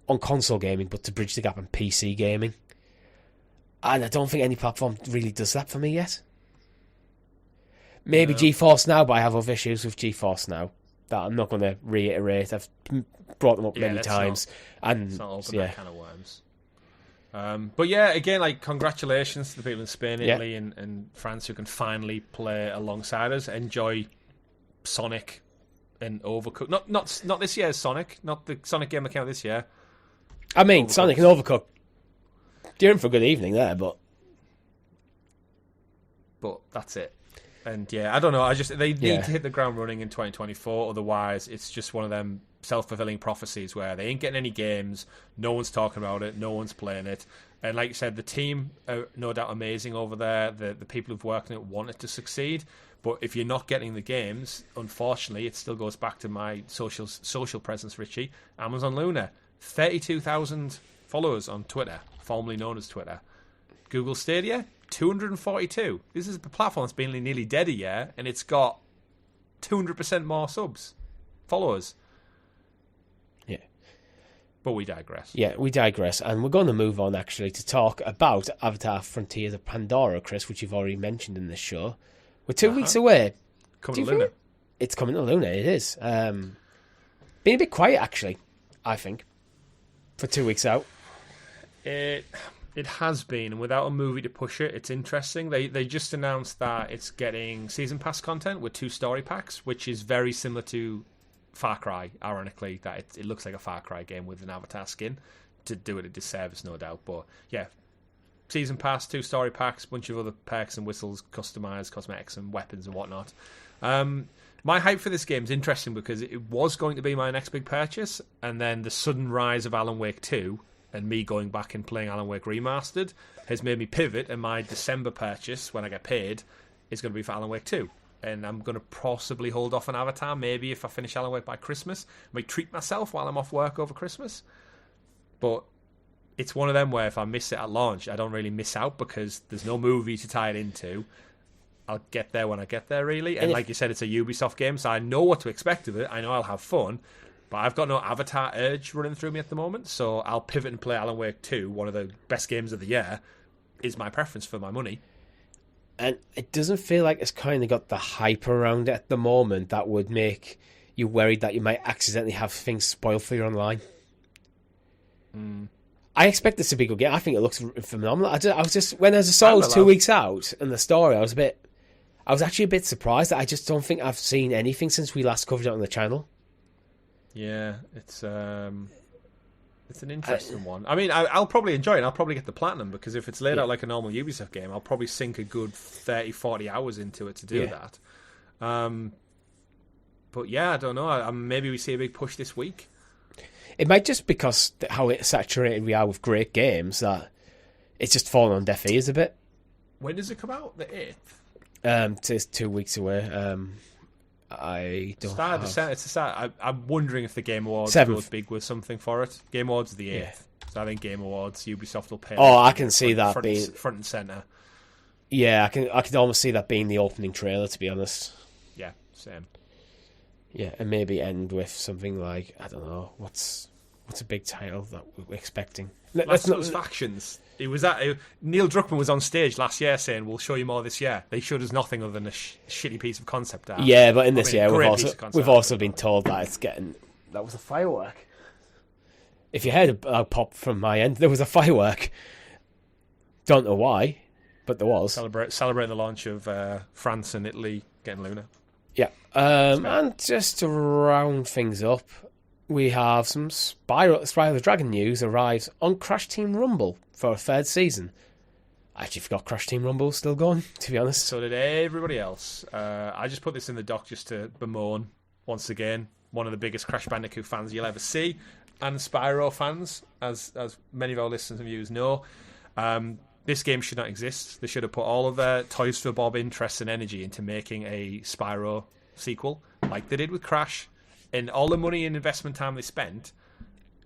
on console gaming, but to bridge the gap on PC gaming. And I don't think any platform really does that for me yet. Maybe GeForce Now, but I have other issues with GeForce Now that I'm not going to reiterate. I've brought them up many times. Let's not open that can of worms. But yeah, again, like, congratulations to the people in Spain, Italy, and France who can finally play alongside us. Enjoy Sonic and Overcooked. Not this year's Sonic, not the Sonic game that came out this year. I mean, Overcooked. Sonic and Overcooked. You're in for a good evening there, but that's it. And yeah, I don't know. They need to hit the ground running in 2024. Otherwise, it's just one of them self-fulfilling prophecies where they ain't getting any games, no one's talking about it, no one's playing it. And like you said, the team are no doubt amazing over there. The people who've worked on it want it to succeed. But if you're not getting the games, unfortunately, it still goes back to my social presence, Richie. Amazon Luna, 32,000 followers on Twitter, formerly known as Twitter. Google Stadia, 242. This is a platform that's been nearly dead a year, and it's got 200% more subs, followers. Yeah. But we digress. Yeah, we digress, and we're going to move on, actually, to talk about Avatar Frontiers of Pandora, Chris, which you've already mentioned in this show. We're 2 weeks away. Coming to Luna. It's coming to Luna, it is. Been a bit quiet, actually, I think, for 2 weeks out. It has been, and without a movie to push it, it's interesting. They just announced that it's getting season pass content with 2 story packs, which is very similar to Far Cry, ironically, that it looks like a Far Cry game with an Avatar skin. To do it a disservice, no doubt. But yeah, season pass, 2 story packs, bunch of other perks and whistles, customized cosmetics and weapons and whatnot. My hype for this game is interesting because it was going to be my next big purchase, and then the sudden rise of Alan Wake 2 and me going back and playing Alan Wake Remastered has made me pivot, and my December purchase, when I get paid, is going to be for Alan Wake 2. And I'm going to possibly hold off on Avatar, maybe if I finish Alan Wake by Christmas. I might treat myself while I'm off work over Christmas. But it's one of them where if I miss it at launch, I don't really miss out because there's no movie to tie it into. I'll get there when I get there, really. And like you said, it's a Ubisoft game, so I know what to expect of it. I know I'll have fun. But I've got no Avatar urge running through me at the moment, so I'll pivot and play Alan Wake 2, one of the best games of the year, is my preference for my money. And it doesn't feel like it's kind of got the hype around it at the moment that would make you worried that you might accidentally have things spoiled for you online. I expect this to be a good game. I think it looks phenomenal. I was just when I saw it was 2 weeks out and the story, I was actually a bit surprised that I just don't think I've seen anything since we last covered it on the channel. Yeah, it's an interesting one. I mean, I'll probably enjoy it. I'll probably get the platinum because if it's laid out like a normal Ubisoft game, I'll probably sink a good 30, 40 hours into it to do that. But yeah, I don't know. Maybe we see a big push this week. It might just because how saturated we are with great games that it's just fallen on deaf ears a bit. When does it come out? The 8th? It's 2 weeks away. I don't start December. It's the start. I'm wondering if the Game Awards 7th. goes big with something for it. Game Awards is the 8th. Yeah. So I think Game Awards, Ubisoft will pay. Oh, I can see that being front and centre. Yeah, I can almost see that being the opening trailer, to be honest. Yeah, same. Yeah, and maybe end with something like, I don't know, what's a big title that we're expecting? Last of Us Factions. It was Neil Druckmann was on stage last year saying, "We'll show you more this year." They showed us nothing other than a shitty piece of concept art. Yeah, but in this year we've also been told that that was a firework. If you heard a pop from my end, there was a firework. Don't know why, but there was. Celebrating the launch of France and Italy getting Luna. Yeah, and just to round things up, we have some Spyro the Dragon news arrives on Crash Team Rumble for a 3rd season. I actually forgot Crash Team Rumble's still going, to be honest. So did everybody else. I just put this in the doc just to bemoan, once again, one of the biggest Crash Bandicoot fans you'll ever see, and Spyro fans, as many of our listeners and viewers know. This game should not exist. They should have put all of their Toys for Bob interests and energy into making a Spyro sequel, like they did with Crash. And all the money and investment time they spent,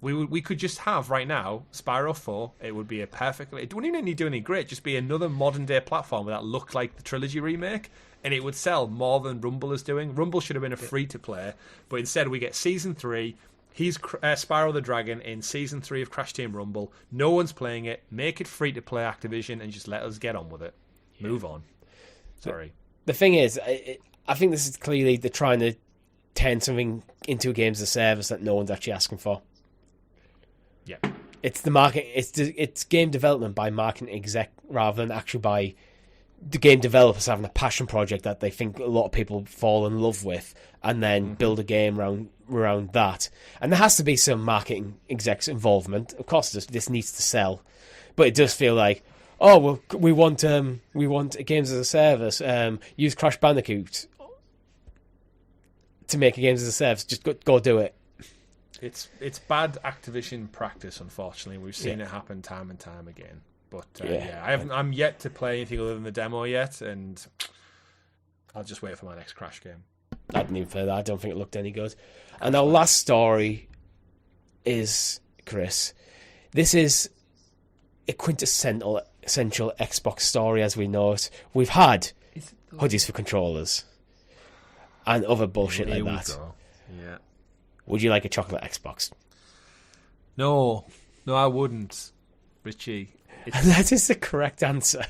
we could just have right now Spyro 4. It would be a perfect. It wouldn't even need to do any great. Just be another modern day platform that looked like the trilogy remake, and it would sell more than Rumble is doing. Rumble should have been a free to play, but instead we get Season 3. He's Spyro the Dragon in Season 3 of Crash Team Rumble. No one's playing it. Make it free to play, Activision, and just let us get on with it. Move on. Sorry. The thing is, I think this is clearly they're trying to turn something into a game as a service that no one's actually asking for. Yeah, it's the market. It's game development by marketing exec rather than actually by the game developers having a passion project that they think a lot of people fall in love with, and then build a game around that. And there has to be some marketing execs involvement. Of course, this needs to sell, but it does feel like, oh well, we want games as a service. Use Crash Bandicoot to make a games as a service. Just go do it. It's bad Activision practice, unfortunately. We've seen it happen time and time again. But I'm yet to play anything other than the demo yet, and I'll just wait for my next Crash game. I didn't even play that. I don't think it looked any good. And our last story is, Chris, this is a quintessential Xbox story as we know it. We've had hoodies for controllers. and other bullshit Here like we that. go. Yeah. Would you like a chocolate Xbox? No, I wouldn't, Richie. That is the correct answer.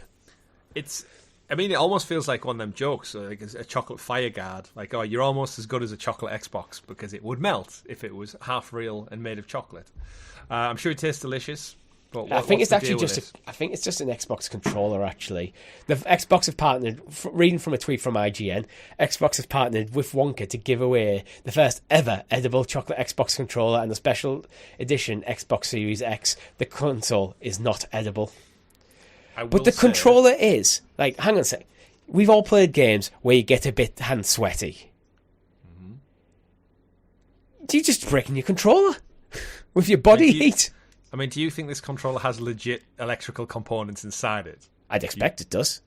I mean, it almost feels like one of them jokes, like a chocolate fire guard. Like, oh, you're almost as good as a chocolate Xbox because it would melt if it was half real and made of chocolate. I'm sure it tastes delicious. But I think it's actually I think it's just an Xbox controller. Actually, the Xbox have partnered. Reading from a tweet from IGN, Xbox have partnered with Wonka to give away the first ever edible chocolate Xbox controller and the special edition Xbox Series X. The console is not edible, but the controller is. Like, hang on a sec. We've all played games where you get a bit hand sweaty. Mm-hmm. Do you just breaking your controller with your body heat? I mean, do you think this controller has legit electrical components inside it? I'd expect it does.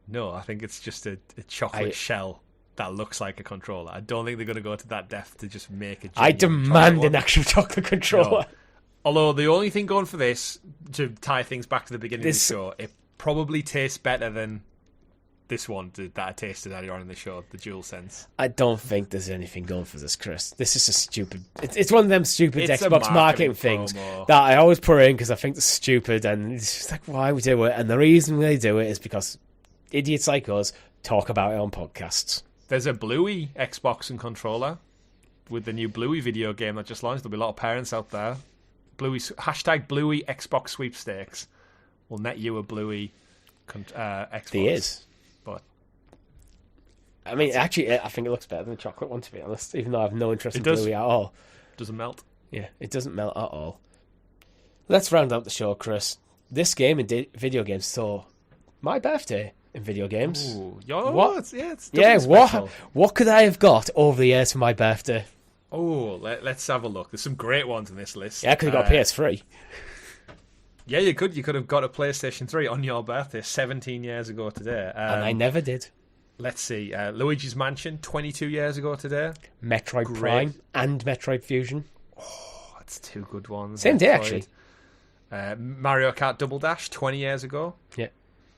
No, I think it's just a chocolate shell that looks like a controller. I don't think they're going to go to that depth to just make a I demand an actual chocolate controller. No. Although the only thing going for this, to tie things back to the beginning of the show, it probably tastes better than this one that I tasted earlier on in the show, the DualSense. I don't think there's anything going for this, Chris. This is a stupid... It's one of them stupid It's Xbox marketing things that I always put in because I think they're stupid, and it's just like, why we do it? And the reason they do it is because idiots like us talk about it on podcasts. There's a Bluey Xbox and controller with the new Bluey video game that just launched. There'll be a lot of parents out there. Hashtag Bluey Xbox sweepstakes will net you a Bluey Xbox. There is. But I mean, actually, I think it looks better than the chocolate one, to be honest, even though I have no interest in Bluey at all. Doesn't melt. Yeah, it doesn't melt at all. Let's round out the show, Chris. This game in video games saw my birthday in video games. Ooh, what? Yeah, what could I have got over the years for my birthday? Oh, let's have a look. There's some great ones on this list. Yeah, I could have got a PS3. Yeah, you could. You could have got a PlayStation 3 on your birthday 17 years ago today. And I never did. Let's see. Luigi's Mansion 22 years ago today. Metroid Prime and Metroid Fusion. Oh, that's two good ones. Same day, actually. Mario Kart Double Dash 20 years ago. Yeah.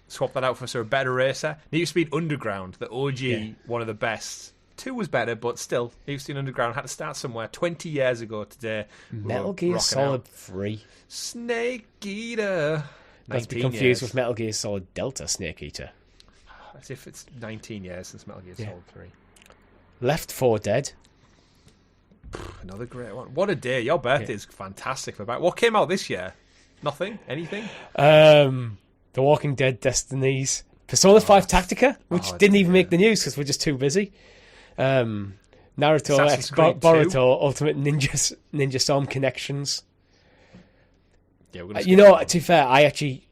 Swap that out for a better racer. Need for Speed Underground, the OG, one of the best. 2 was better, but still, Need for Speed Underground had to start somewhere. 20 years ago today. Metal Gear Solid 3. Snake Eater. Not to be confused with Metal Gear Solid Delta Snake Eater. As if it's 19 years since Metal Gear Solid 3. Left 4 Dead. Another great one. What a day. Your birthday is fantastic. What came out this year? Nothing? Anything? The Walking Dead Destinies. Persona 5 Tactica, which didn't even make the news because we're just too busy. Naruto X Boruto Ultimate Ninja Storm Connections. Yeah, to be fair, I actually,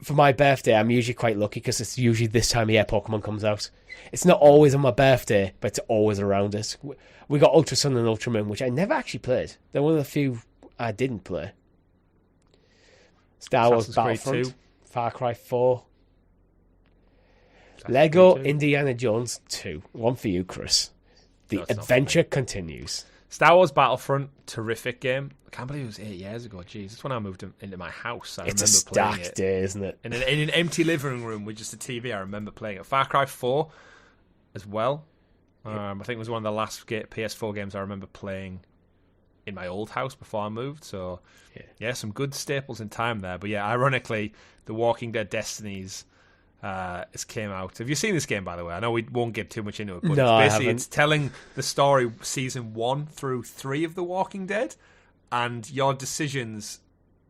for my birthday, I'm usually quite lucky because it's usually this time of year Pokemon comes out. It's not always on my birthday, but it's always around it. We got Ultra Sun and Ultra Moon, which I never actually played. They're one of the few I didn't play. Star Wars Battlefront, 2. Far Cry 4. Lego Indiana Jones 2. One for you, Chris. The adventure continues. Star Wars Battlefront, terrific game. I can't believe it was 8 years ago. Jeez, that's when I moved into my house. It's a stacked day, isn't it? In an empty living room with just a TV, I remember playing it. Far Cry 4 as well. I think it was one of the last PS4 games I remember playing in my old house before I moved. So, yeah, some good staples in time there. But yeah, ironically, The Walking Dead Destinies it came out. Have you seen this game, by the way? I know we won't get too much into it, but it's telling the story season 1 through 3 of The Walking Dead, and your decisions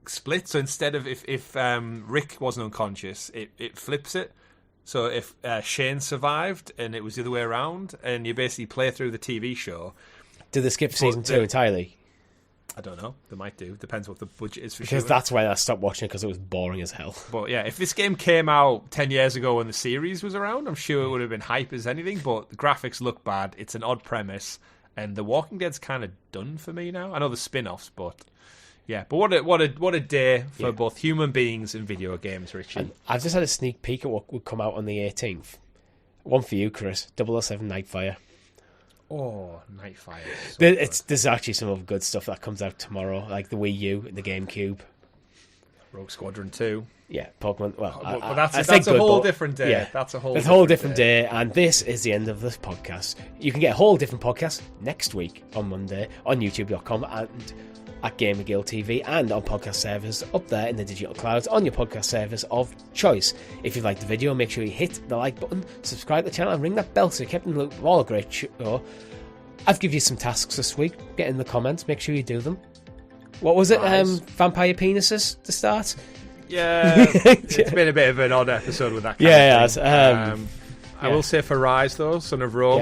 split. So instead of if Rick wasn't unconscious, it flips it. So if Shane survived and it was the other way around, and you basically play through the TV show. Did they skip season 2 entirely? I don't know. They might do. Depends what the budget is for. Because that's why I stopped watching it, because it was boring as hell. But yeah, if this game came out 10 years ago when the series was around, I'm sure it would have been hype as anything. But the graphics look bad. It's an odd premise, and The Walking Dead's kind of done for me now. I know the spin-offs, but yeah. But what a day for both human beings and video games, Richie. And I've just had a sneak peek at what would come out on the 18th. One for you, Chris. 007 Nightfire. Oh, Nightfire. There's actually some other good stuff that comes out tomorrow, like the Wii U and the GameCube. Rogue Squadron 2. Yeah, Pokemon. Well, but that's a whole different day. Yeah, that's a whole different day. And this is the end of this podcast. You can get a whole different podcast next week on Monday on YouTube.com and at GamerGuildTV and on podcast servers up there in the digital clouds on your podcast service of choice. If you liked the video, make sure you hit the like button, subscribe to the channel, and ring that bell so you keep in the loop of all a great show. I've given you some tasks this week. Get in the comments. Make sure you do them. What was it? Nice. Vampire penises to start? Yeah, it's been a bit of an odd episode with that kind of thing. I will say for Rise, though, Son of Rome,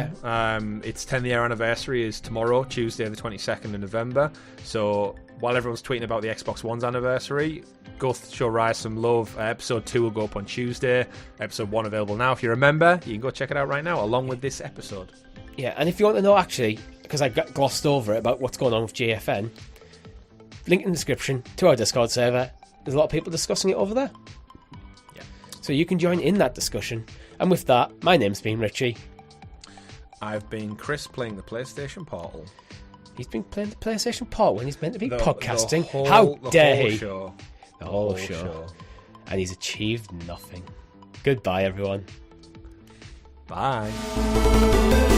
its 10th-year anniversary is tomorrow, Tuesday the 22nd of November. So while everyone's tweeting about the Xbox One's anniversary, go show Rise some love. Episode 2 will go up on Tuesday. Episode 1 available now. If you're a member, you can go check it out right now, along with this episode. Yeah, and if you want to know, actually, because I glossed over it, about what's going on with GFN, link in the description to our Discord server. There's a lot of people discussing it over there. Yeah. So you can join in that discussion. And with that, my name's been Richie. I've been Chris, playing the PlayStation Portal. He's been playing the PlayStation Portal when he's meant to be podcasting. How dare he? Show. The whole show. And he's achieved nothing. Goodbye, everyone. Bye.